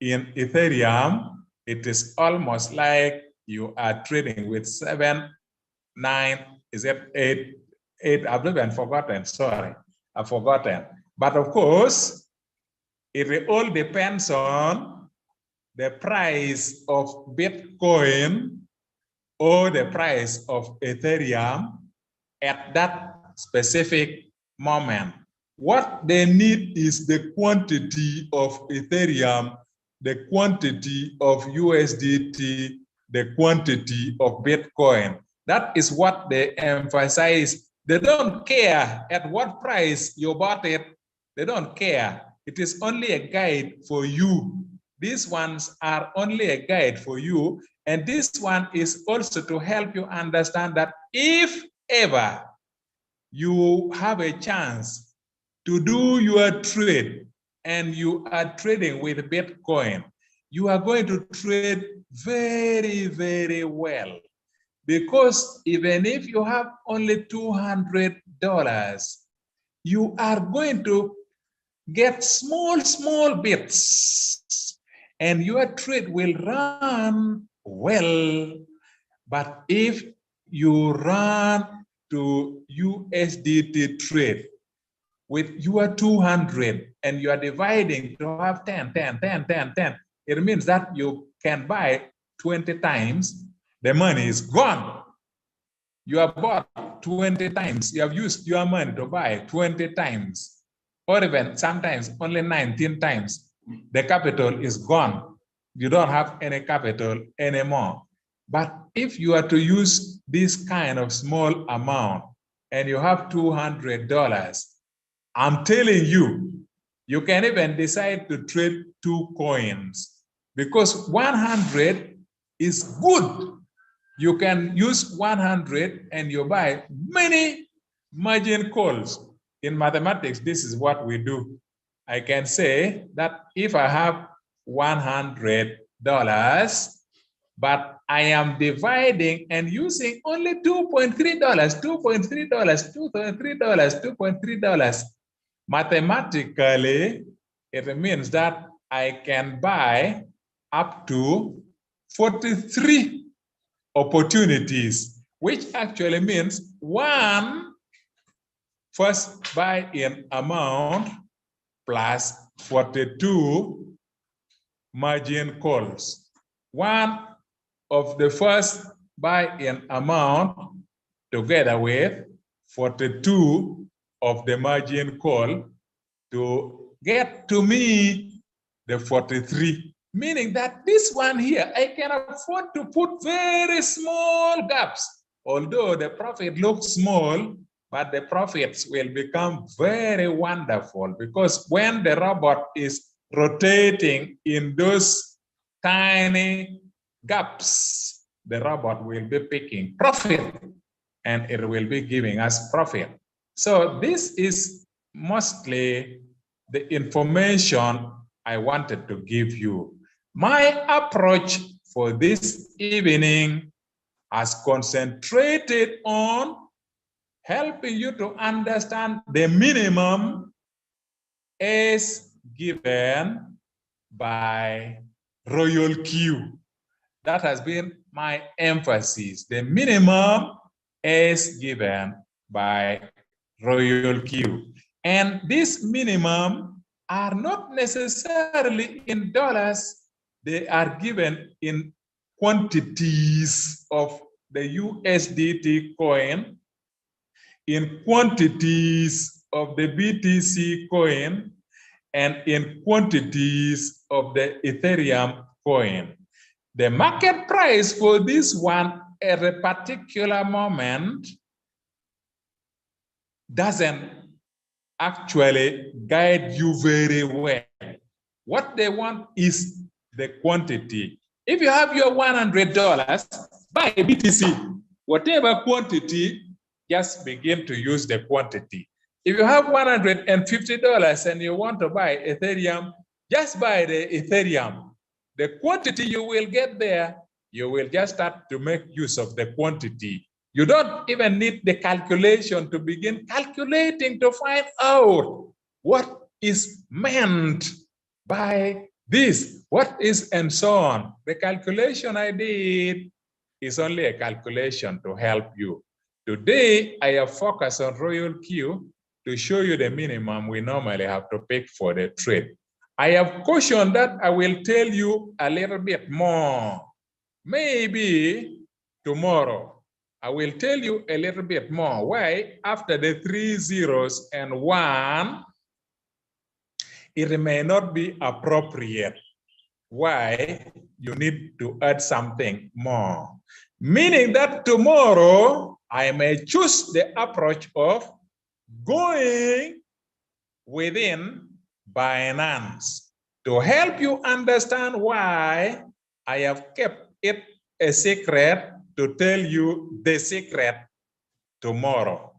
[SPEAKER 2] in Ethereum, it is almost like you are trading with 7, 9, is it 8? I've even forgotten, sorry, I've forgotten. But of course, it all depends on the price of Bitcoin or the price of Ethereum at that specific moment. What they need is the quantity of Ethereum, the quantity of USDT, the quantity of Bitcoin. That is what they emphasize. They don't care at what price you bought it. They don't care. It is only a guide for you. These ones are only a guide for you. And this one is also to help you understand that if ever you have a chance to do your trade and you are trading with Bitcoin, you are going to trade very, very well. Because even if you have only $200, you are going to get small bits and your trade will run well. But if you run to USDT trade with your 200 and you are dividing to have 10, it means that you can buy 20 times, the money is gone. You have bought 20 times, you have used your money to buy 20 times, or even sometimes only 19 times. The capital is gone. You don't have any capital anymore. But if you are to use this kind of small amount and you have $200, I'm telling you, you can even decide to trade 2 coins because 100 is good. You can use 100 and you buy many margin calls. In mathematics, this is what we do. I can say that if I have $100, but I am dividing and using only $2.3, mathematically, it means that I can buy up to 43 opportunities, which actually means one first buy-in amount plus 42 margin calls. One of the first buy-in amount together with 42 of the margin call to get to me the 43, meaning that this one here, I can afford to put very small gaps. Although the profit looks small, but the profits will become very wonderful, because when the robot is rotating in those tiny gaps, the robot will be picking profit and it will be giving us profit. So this is mostly the information I wanted to give you. My approach for this evening has concentrated on helping you to understand the minimum is given by Royal Q. That has been my emphasis. The minimum is given by Royal Q. And this minimum are not necessarily in dollars. They are given in quantities of the USDT coin, in quantities of the BTC coin, and in quantities of the Ethereum coin. The market price for this one at a particular moment doesn't actually guide you very well. What they want is the quantity. If you have your $100, buy BTC, whatever quantity, just begin to use the quantity. If you have $150 and you want to buy Ethereum, just buy the Ethereum. The quantity you will get there, you will just start to make use of the quantity. You don't even need the calculation to begin calculating to find out what is meant by this, what is, and so on. The calculation I did is only a calculation to help you. Today, I have focused on Royal Q to show you the minimum we normally have to pick for the trade. I have cautioned that I will tell you a little bit more. Maybe tomorrow, I will tell you a little bit more. Why? After the 3 zeros and 1, it may not be appropriate. Why? You need to add something more. Meaning that tomorrow, I may choose the approach of going within Binance to help you understand why I have kept it a secret to tell you the secret tomorrow.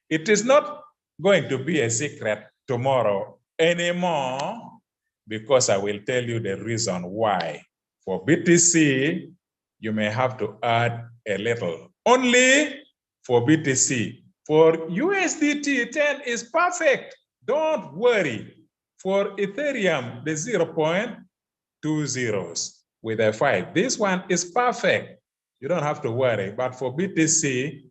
[SPEAKER 2] It is not going to be a secret tomorrow anymore, because I will tell you the reason why. For BTC, you may have to add a little. Only for BTC. For USDT, 10 is perfect. Don't worry. For Ethereum, the 0.2 zeros with a 5. This one is perfect. You don't have to worry. But for BTC,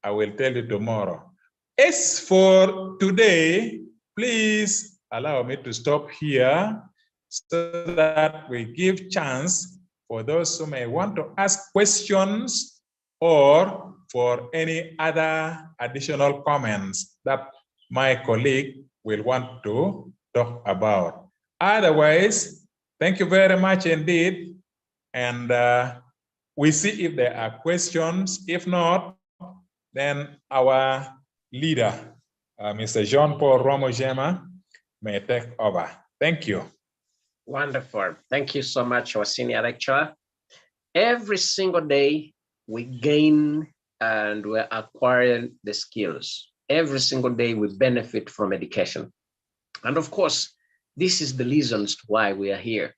[SPEAKER 2] I will tell you tomorrow. As for today, please allow me to stop here so that we give chance for those who may want to ask questions or for any other additional comments that my colleague will want to talk about. Otherwise, thank you very much indeed. And we see if there are questions. If not, then our leader, Mr. Jean-Paul Romogema, may take over. Thank you.
[SPEAKER 1] Wonderful. Thank you so much, our senior lecturer. Every single day, we gain and we're acquiring the skills. Every single day, we benefit from education. And of course, this is the reasons why we are here.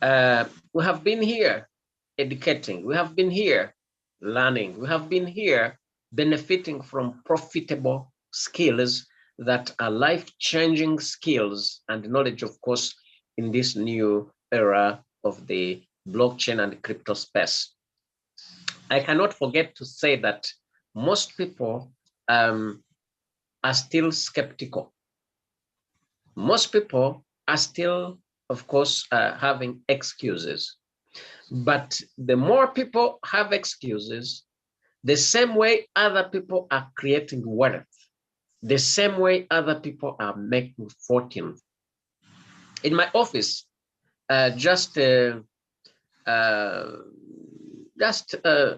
[SPEAKER 1] We have been here educating. We have been here learning. We have been here benefiting from profitable skills that are life-changing skills and knowledge, of course, in this new era of the blockchain and crypto space. I cannot forget to say that most people are still skeptical. Most people are still, of course, having excuses. But the more people have excuses, the same way other people are creating wealth, the same way other people are making fortune. In my office, just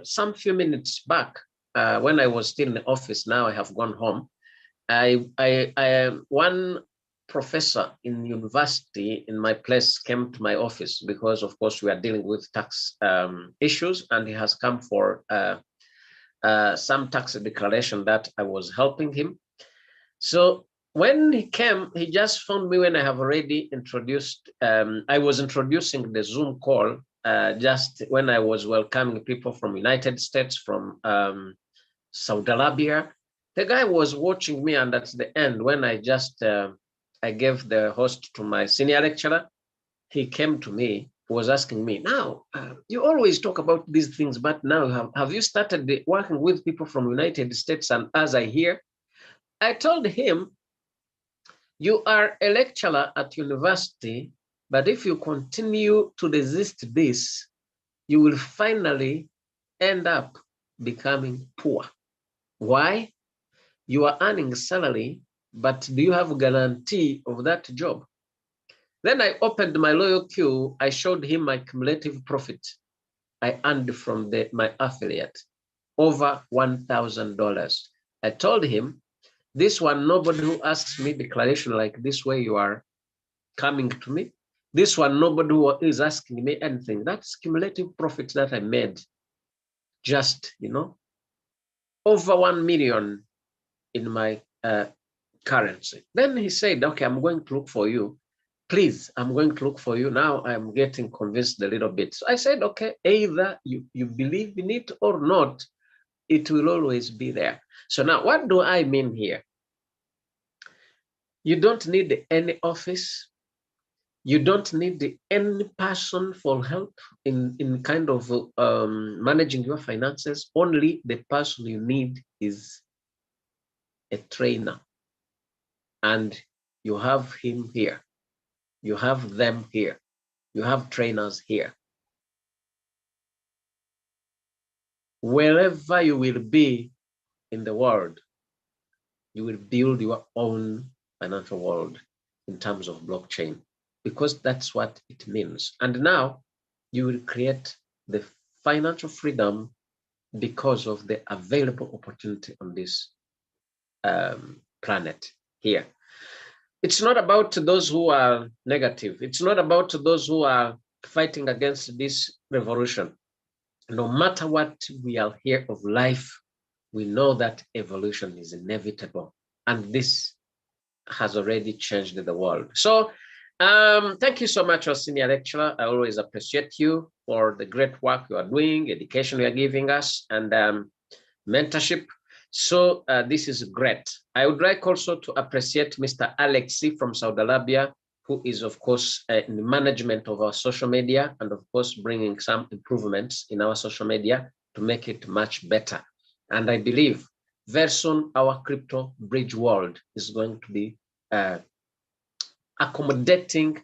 [SPEAKER 1] some few minutes back, when I was still in the office, now I have gone home. One professor in university in my place came to my office because, of course, we are dealing with tax issues, and he has come for some tax declaration that I was helping him. So when he came, he just found me when I have already introduced, I was introducing the Zoom call just when I was welcoming people from United States, from Saudi Arabia. The guy was watching me, and at the end, when I just, I gave the host to my senior lecturer, he came to me, was asking me, now, you always talk about these things, but now have you started working with people from United States? And as I hear, I told him, you are a lecturer at university, but if you continue to resist this, you will finally end up becoming poor. Why? You are earning salary, but do you have a guarantee of that job? Then I opened my loyal queue. I showed him my cumulative profit I earned from my affiliate, over $1,000. I told him, this one, nobody who asks me declaration like this way you are coming to me. This one, nobody who is asking me anything. That's cumulative profit that I made. Just, over 1 million in my currency. Then he said, okay, I'm going to look for you. Please, I'm going to look for you. Now I'm getting convinced a little bit. So I said, okay, either you believe in it or not, it will always be there. So now what do I mean here? You don't need any office. You don't need any person for help in kind of managing your finances. Only the person you need is a trainer. And you have him here. You have them here. You have trainers here. Wherever you will be in the world, you will build your own financial world in terms of blockchain, because that's what it means. And now you will create the financial freedom because of the available opportunity on this planet here. It's not about those who are negative. It's not about those who are fighting against this revolution. No matter what we are here of life, we know that evolution is inevitable. And this has already changed the world. So thank you so much, our senior lecturer. I always appreciate you for the great work you are doing, education you are giving us, and mentorship. So this is great. I would like also to appreciate Mr. Alexi from Saudi Arabia, who is, of course, in the management of our social media, and of course, bringing some improvements in our social media to make it much better. And I believe very soon our crypto bridge world is going to be accommodating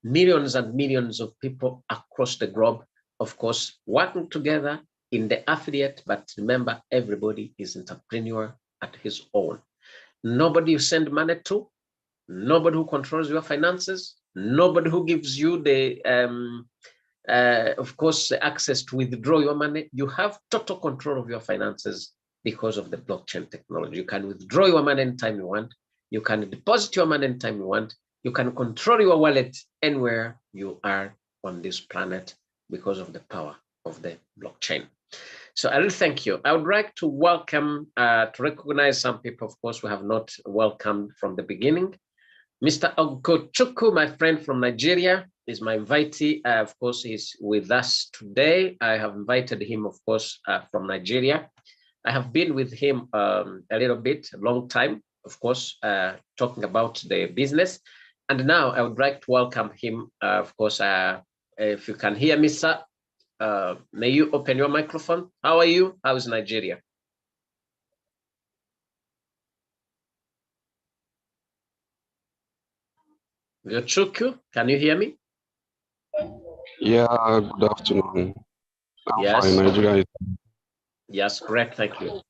[SPEAKER 1] millions and millions of people across the globe, of course, working together in the affiliate, but remember, everybody is entrepreneur at his own. Nobody you send money to, nobody who controls your finances, nobody who gives you the, of course, the access to withdraw your money. You have total control of your finances because of the blockchain technology. You can withdraw your money anytime you want. You can deposit your money anytime you want. You can control your wallet anywhere you are on this planet because of the power of the blockchain. So I really thank you. I would like to welcome, to recognize some people, of course, we have not welcomed from the beginning. Mr. Ogochukwu, my friend from Nigeria, is my invitee. Of course, he's with us today. I have invited him, of course, from Nigeria. I have been with him a little bit, a long time. of course, talking about the business. And now I would like to welcome him, of course, if you can hear me, sir, may you open your microphone? How are you? How is Nigeria? Yochuku, can you hear me?
[SPEAKER 3] Yeah, good afternoon. I'm
[SPEAKER 1] Yes.
[SPEAKER 3] fine. Nigeria is,
[SPEAKER 1] Yes, correct. Thank you.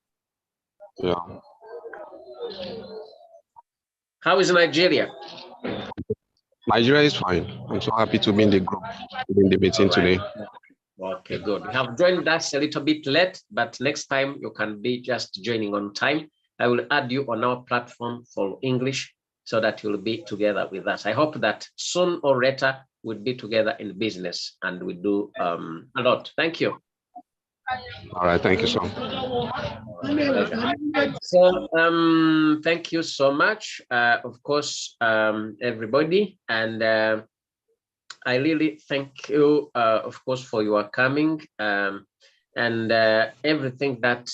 [SPEAKER 3] yeah.
[SPEAKER 1] How is Nigeria?
[SPEAKER 3] Nigeria is fine. I'm so happy to be in the group, in the meeting today.
[SPEAKER 1] Okay, good. You have joined us a little bit late, but next time you can be just joining on time. I will add you on our platform for English so that you'll be together with us. I hope that soon or later we'll be together in business and we do a lot. Thank you.
[SPEAKER 3] All right, thank you, sir.
[SPEAKER 1] So thank you so much, of course, everybody, and I really thank you, of course, for your coming and everything that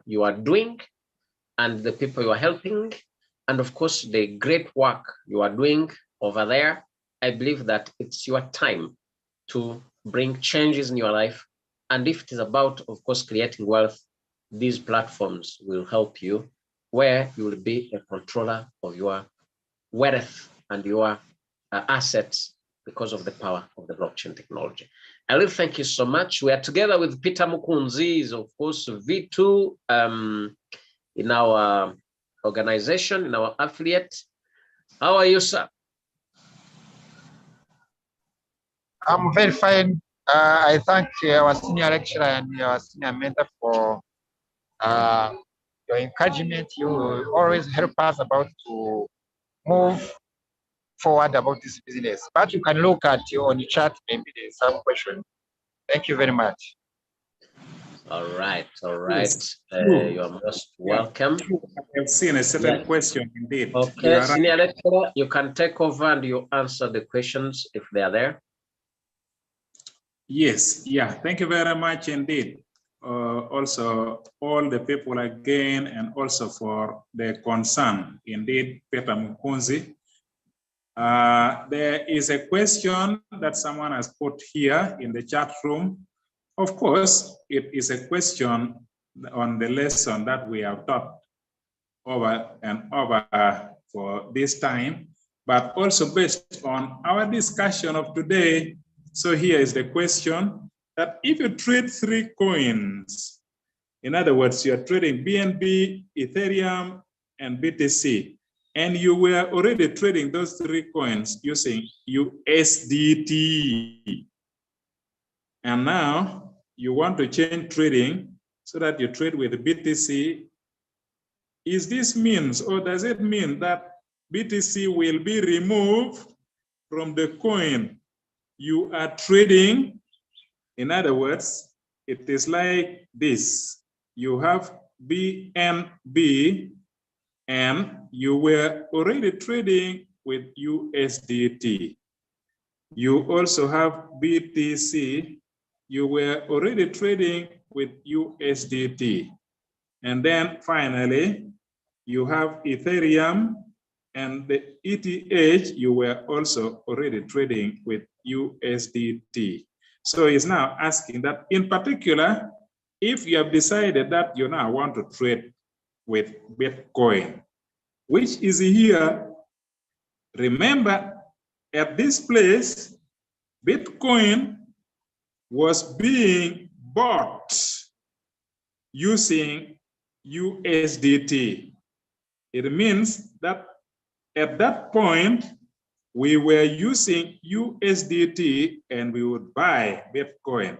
[SPEAKER 1] you are doing and the people you are helping, and of course, the great work you are doing over there. I believe that it's your time to bring changes in your life. And if it is about, of course, creating wealth, these platforms will help you, where you will be a controller of your wealth and your assets because of the power of the blockchain technology. I really thank you so much. We are together with Peter Mukunzi, is of course V2 in our organization, in our affiliate. How are you, sir?
[SPEAKER 4] I'm very fine. I thank our senior lecturer and our senior mentor for your encouragement. You always help us about to move forward about this business. But you can look at your on the chat, maybe there's some question. Thank you very much.
[SPEAKER 1] All right, all right.
[SPEAKER 2] Yes.
[SPEAKER 1] You are most welcome.
[SPEAKER 2] I have seen a certain question indeed.
[SPEAKER 1] Okay, senior lecturer, you can take over and you answer the questions if they are there.
[SPEAKER 2] Yes, yeah, thank you very much indeed. Also, all the people again, and also for the concern, indeed, Peter Mukunzi. There is a question that someone has put here in the chat room. Of course, it is a question on the lesson that we have taught over and over for this time, but also based on our discussion of today. So here is the question that if you trade 3 coins, in other words, you're trading BNB, Ethereum, and BTC, and you were already trading those 3 coins using USDT, and now you want to change trading so that you trade with BTC, is this means, or does it mean that BTC will be removed from the coin you are trading? In other words, it is like this. You have BNB and you were already trading with USDT. You also have BTC. You were already trading with USDT. And then finally, you have Ethereum and the ETH, you were also already trading with USDT. So he's now asking that in particular, if you have decided that you now want to trade with Bitcoin, which is here, remember at this place, Bitcoin was being bought using USDT. It means that at that point, we were using USDT and we would buy Bitcoin.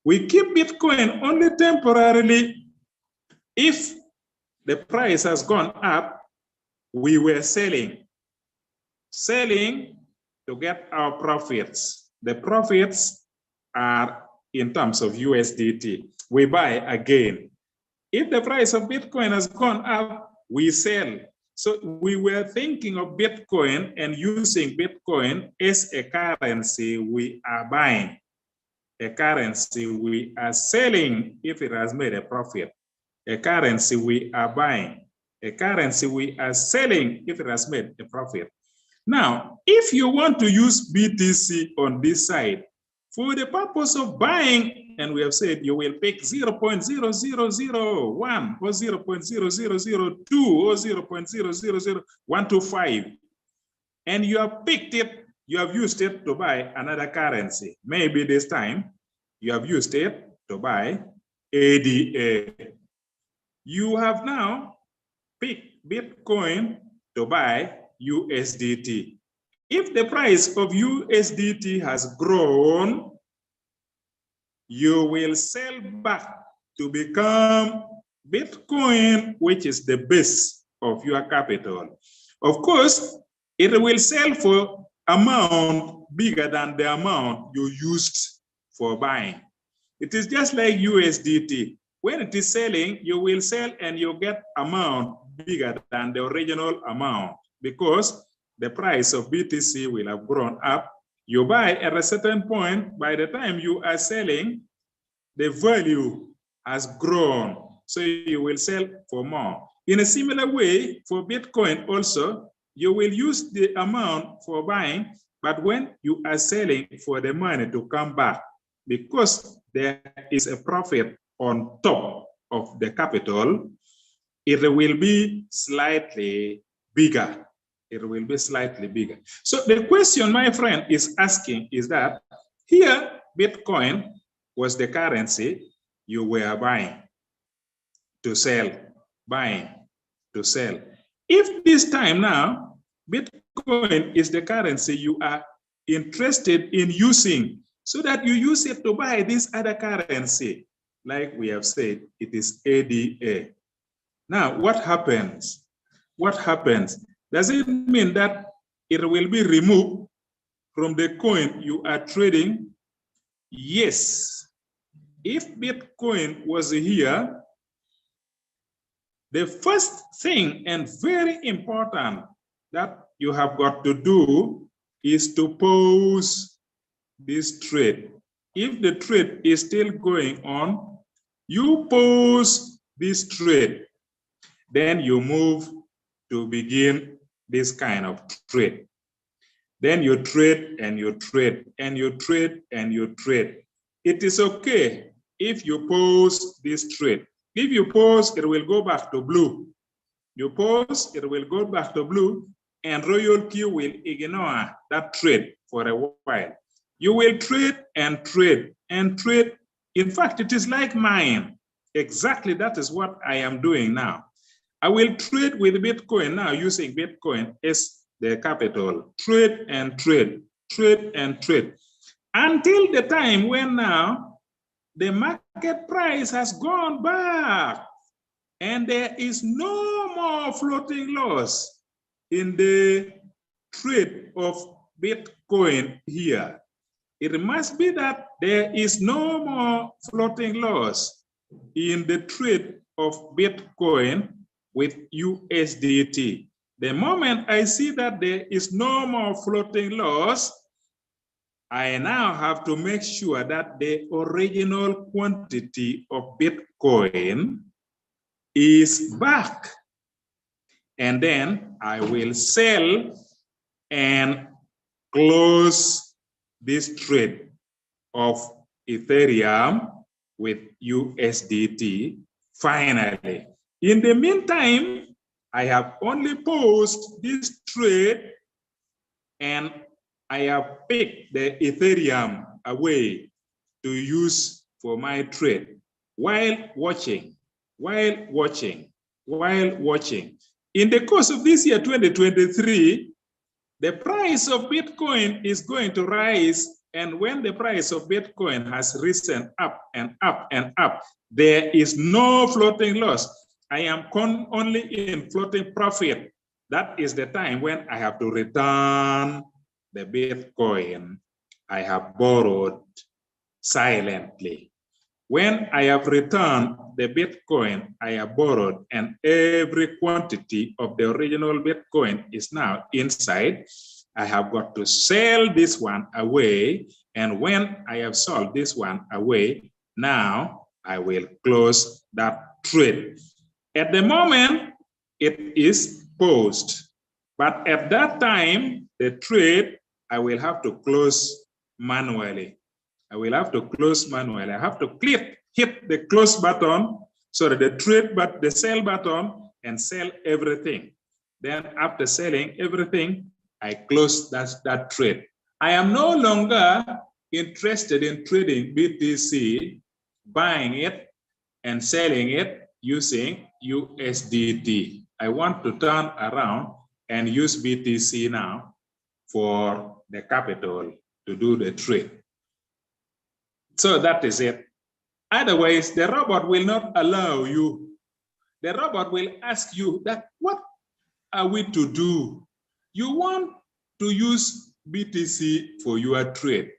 [SPEAKER 2] We keep Bitcoin only temporarily. If the price has gone up, we were selling to get our profits. The profits are in terms of USDT. We buy again. If the price of Bitcoin has gone up, we sell. So we were thinking of Bitcoin and using Bitcoin as a currency we are buying, a currency we are selling if it has made a profit, a currency we are buying, a currency we are selling if it has made a profit. Now, if you want to use BTC on this side for the purpose of buying, and we have said you will pick 0.0001 or 0.0002 or 0.000125, and you have picked it, you have used it to buy another currency. Maybe this time you have used it to buy ADA. You have now picked Bitcoin to buy USDT. If the price of USDT has grown, you will sell back to become Bitcoin, which is the base of your capital. Of course, it will sell for amount bigger than the amount you used for buying. It is just like USDT. When it is selling, you will sell and you get amount bigger than the original amount because the price of BTC will have grown up. You buy at a certain point, by the time you are selling, the value has grown. So you will sell for more. In a similar way, for Bitcoin also, you will use the amount for buying, but when you are selling for the money to come back, because there is a profit on top of the capital, it will be slightly bigger. It will be slightly bigger. So the question my friend is asking is that here, Bitcoin was the currency you were buying to sell, buying to sell. If this time now, Bitcoin is the currency you are interested in using so that you use it to buy this other currency, like we have said, it is ADA. Now, what happens? What happens? Does it mean that it will be removed from the coin you are trading? Yes. If Bitcoin was here, the first thing and very important that you have got to do is to pause this trade. If the trade is still going on, you pause this trade. Then you move to begin this kind of trade. Then you trade and you trade and you trade and you trade. It is okay if you pause this trade. If you pause, it will go back to blue. You pause, it will go back to blue, and Royal Q will ignore that trade for a while. You will trade and trade and trade. In fact, it is like mine. Exactly that is what I am doing now. I will trade with Bitcoin now using Bitcoin as the capital. Trade and trade, trade and trade. Until the time when now the market price has gone back and there is no more floating loss in the trade of Bitcoin here. It must be that there is no more floating loss in the trade of Bitcoin with USDT. The moment I see that there is no more floating loss, I now have to make sure that the original quantity of Bitcoin is back. And then I will sell and close this trade of Ethereum with USDT finally. In the meantime, I have only paused this trade and I have picked the Ethereum away to use for my trade while watching. In the course of this year, 2023, the price of Bitcoin is going to rise. And when the price of Bitcoin has risen up and up and up, there is no floating loss. I am only in floating profit. That is the time when I have to return the Bitcoin I have borrowed silently. When I have returned the Bitcoin I have borrowed and every quantity of the original Bitcoin is now inside, I have got to sell this one away. And when I have sold this one away, now I will close that trade. At the moment, it is paused. But at that time, the trade, I will have to close manually. I will have to close manually. I have to hit the close button, so that the trade, but the sell button, and sell everything. Then after selling everything, I close that trade. I am no longer interested in trading BTC, buying it and selling it using USDT. I want to turn around and use BTC now for the capital to do the trade. So that is it. Otherwise, the robot will not allow you. The robot will ask you that, what are we to do? You want to use BTC for your trade,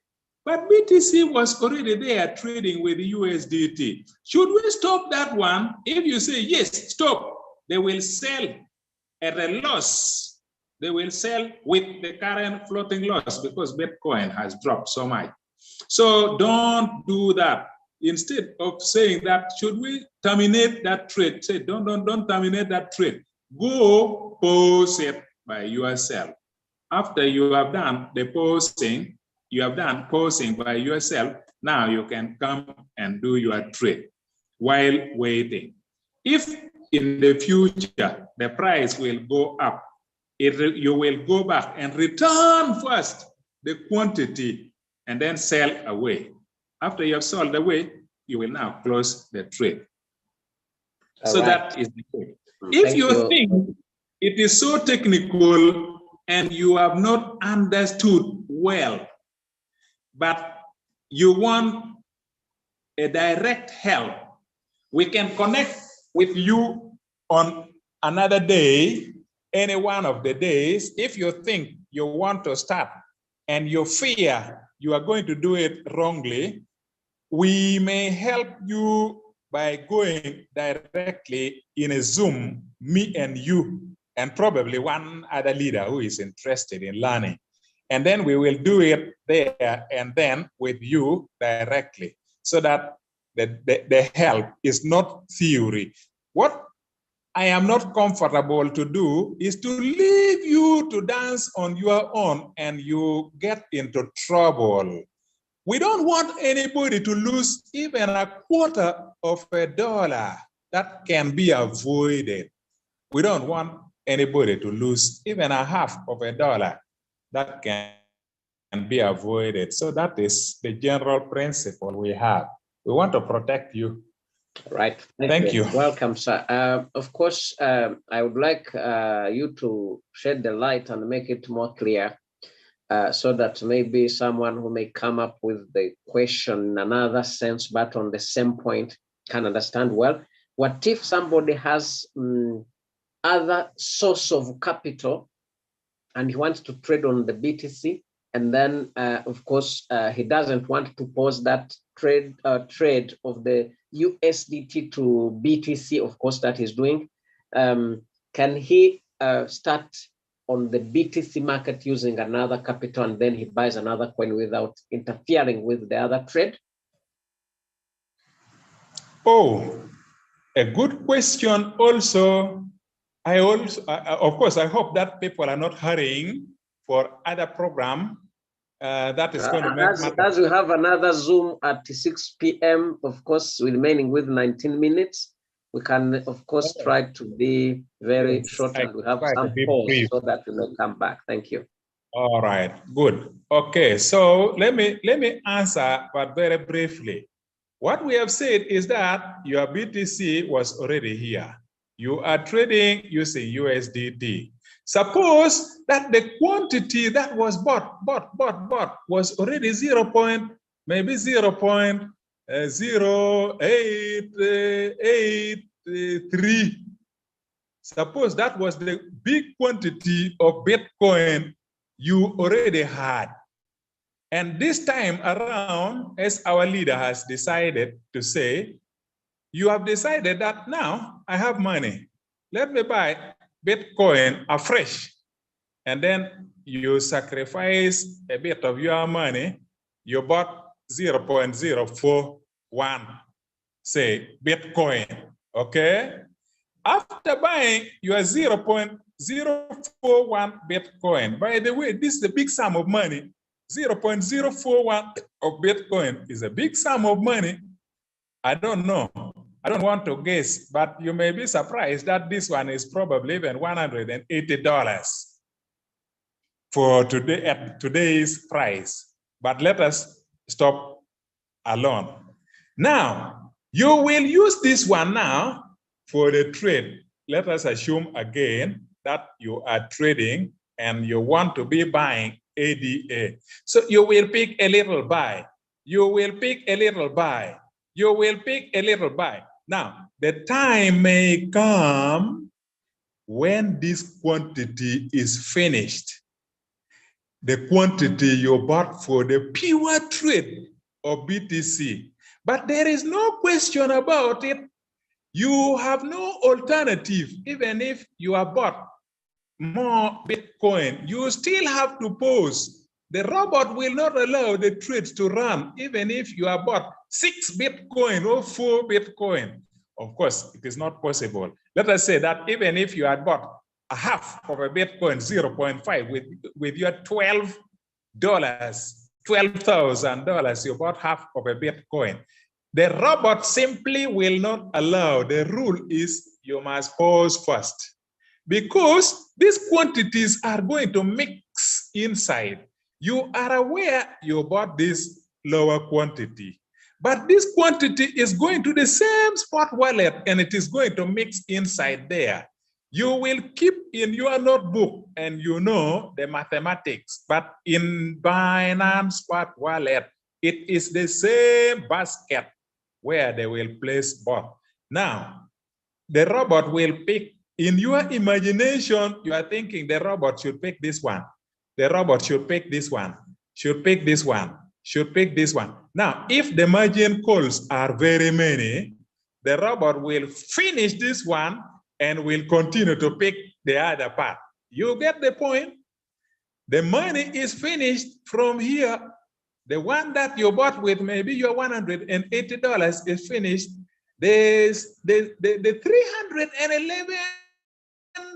[SPEAKER 2] but BTC was already there trading with the USDT. Should we stop that one? If you say yes, stop, they will sell at a loss. They will sell with the current floating loss because Bitcoin has dropped so much. So don't do that. Instead of saying that, should we terminate that trade? Say, don't terminate that trade. Go pause it by yourself. After you have done the posting, you have done posting by yourself, now you can come and do your trade while waiting. If in the future the price will go up, you will go back and return first the quantity and then sell away. After you have sold away, you will now close the trade. So that is the thing. If you think it is so technical and you have not understood well, but you want a direct help, we can connect with you on another day, any one of the days. If you think you want to start and you fear you are going to do it wrongly, we may help you by going directly in a Zoom, me and you, and probably one other leader who is interested in learning. And then we will do it there and then with you directly, so that the help is not theory. What I am not comfortable to do is to leave you to dance on your own and you get into trouble. We don't want anybody to lose even $0.25. That can be avoided. We don't want anybody to lose even $0.50. That can be avoided. So that is the general principle we have. We want to protect you.
[SPEAKER 1] Right.
[SPEAKER 2] Thank you.
[SPEAKER 1] Welcome, sir. Of course, I would like you to shed the light and make it more clear, so that maybe someone who may come up with the question in another sense, but on the same point, can understand well. What if somebody has other source of capital and he wants to trade on the BTC, and then, of course, he doesn't want to pause that trade of the USDT to BTC, of course, that he's doing. Can he start on the BTC market using another capital, and then he buys another coin without interfering with the other trade?
[SPEAKER 2] Oh, a good question. Also, of course, I hope that people are not hurrying for other program that is going to make
[SPEAKER 1] as we have another Zoom at 6 p.m., of course, remaining with 19 minutes, we can, of course, try to be very short, and we have some pause so that we may come back. Thank you.
[SPEAKER 2] All right, good. Okay, so let me answer, but very briefly. What we have said is that your BTC was already here. You are trading using USDT. Suppose that the quantity that was bought was already 0.0883. Suppose that was the big quantity of Bitcoin you already had. And this time around, as our leader has decided to say, you have decided that now I have money. Let me buy Bitcoin afresh. And then you sacrifice a bit of your money. You bought 0.041, say, Bitcoin, okay? After buying your 0.041 Bitcoin, by the way, this is a big sum of money. 0.041 of Bitcoin is a big sum of money. I don't know. I don't want to guess, but you may be surprised that this one is probably even $180 for today at today's price. But let us stop alone. Now, you will use this one now for the trade. Let us assume again that you are trading and you want to be buying ADA. So you will pick a little buy. You will pick a little buy. You will pick a little buy. Now, the time may come when this quantity is finished. The quantity you bought for the pure trade of BTC. But there is no question about it. You have no alternative. Even if you have bought more Bitcoin, you still have to pause. The robot will not allow the trades to run, even if you have bought 6 Bitcoin or 4 Bitcoin. Of course, it is not possible. Let us say that even if you had bought a half of a Bitcoin, 0.5, with your $12,000, you bought half of a Bitcoin. The robot simply will not allow. The rule is you must pause first, because these quantities are going to mix inside. You are aware you bought this lower quantity, but this quantity is going to the same spot wallet and it is going to mix inside there. You will keep in your notebook and you know the mathematics, but in Binance Spot Wallet, it is the same basket where they will place both. Now, the robot will pick. In your imagination, you are thinking the robot should pick this one. The robot should pick this one, should pick this one, should pick this one. Now, if the margin calls are very many, the robot will finish this one and will continue to pick the other part. You get the point? The money is finished from here. The one that you bought with maybe your $180 is finished. There's the 311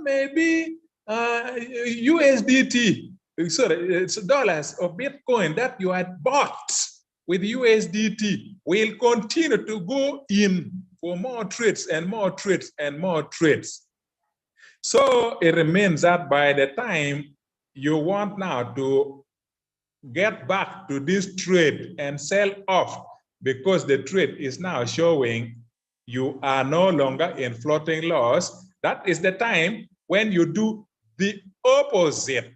[SPEAKER 2] maybe USDT, sorry, it's dollars of Bitcoin that you had bought with USDT will continue to go in for more trades and more trades and more trades. So it remains that by the time you want now to get back to this trade and sell off, because the trade is now showing you are no longer in floating loss, that is the time when you do the opposite.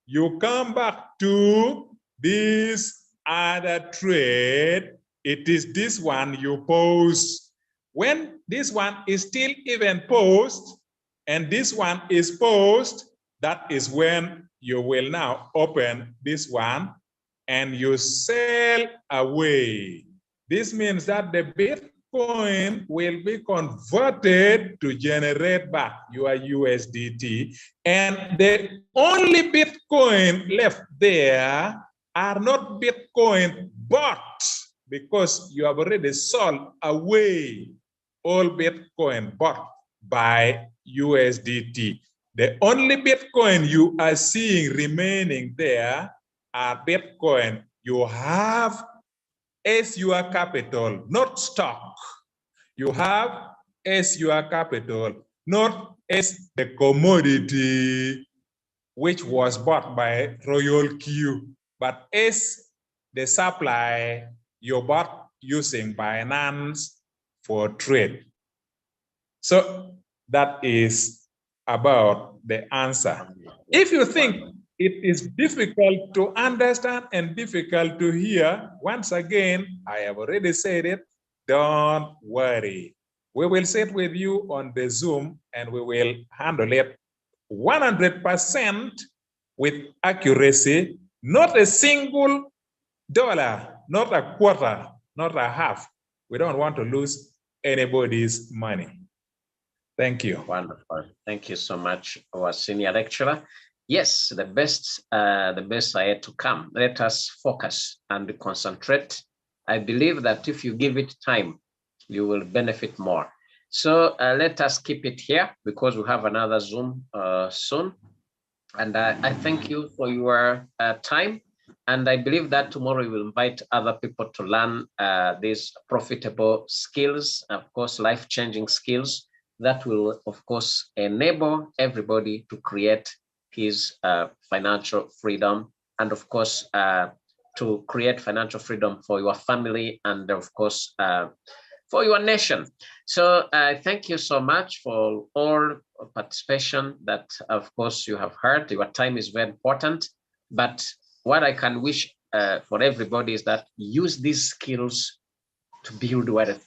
[SPEAKER 2] You come back to this other trade. It is this one you pause. When this one is still even paused and this one is paused, that is when you will now open this one and you sell away. This means that the Bitcoin will be converted to generate back your USDT, and the only Bitcoin left there are not Bitcoin bought, because you have already sold away all Bitcoin bought by USDT. The only Bitcoin you are seeing remaining there are Bitcoin you have as your capital, not stock. You have as your capital, not as the commodity which was bought by Royal Q, but as the supply you bought using Binance for trade. So that is about the answer. If you think it is difficult to understand and difficult to hear, once again, I have already said it, don't worry. We will sit with you on the Zoom and we will handle it 100% with accuracy, not a single dollar, not a quarter, not a half. We don't want to lose anybody's money. Thank you.
[SPEAKER 1] Wonderful. Thank you so much, our senior lecturer. Yes, the best are yet to come. Let us focus and concentrate. I believe that if you give it time, you will benefit more. So let us keep it here because we have another Zoom soon. And I thank you for your time. And I believe that tomorrow we will invite other people to learn these profitable skills, of course, life-changing skills that will, of course, enable everybody to create his financial freedom. And of course, to create financial freedom for your family and, of course, for your nation. So thank you so much for all participation that, of course, you have heard. Your time is very important. But what I can wish for everybody is that use these skills to build wealth.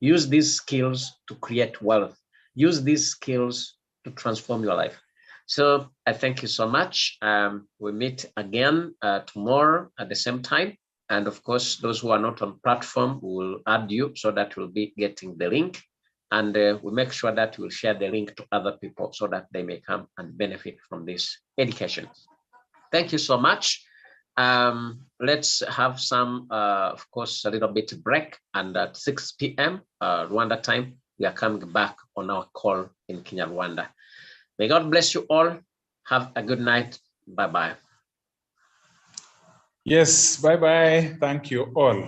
[SPEAKER 1] Use these skills to create wealth. Use these skills to transform your life. So I thank you so much. We'll meet again tomorrow at the same time. And of course, those who are not on platform, will add you so that you'll be getting the link. And we'll make sure that we'll share the link to other people so that they may come and benefit from this education. Thank you so much. Let's have some, of course, a little bit break. And at 6 p.m. Rwanda time, we are coming back on our call in Kinyarwanda. May God bless you all. Have a good night. Bye-bye.
[SPEAKER 2] Yes, bye-bye. Thank you all.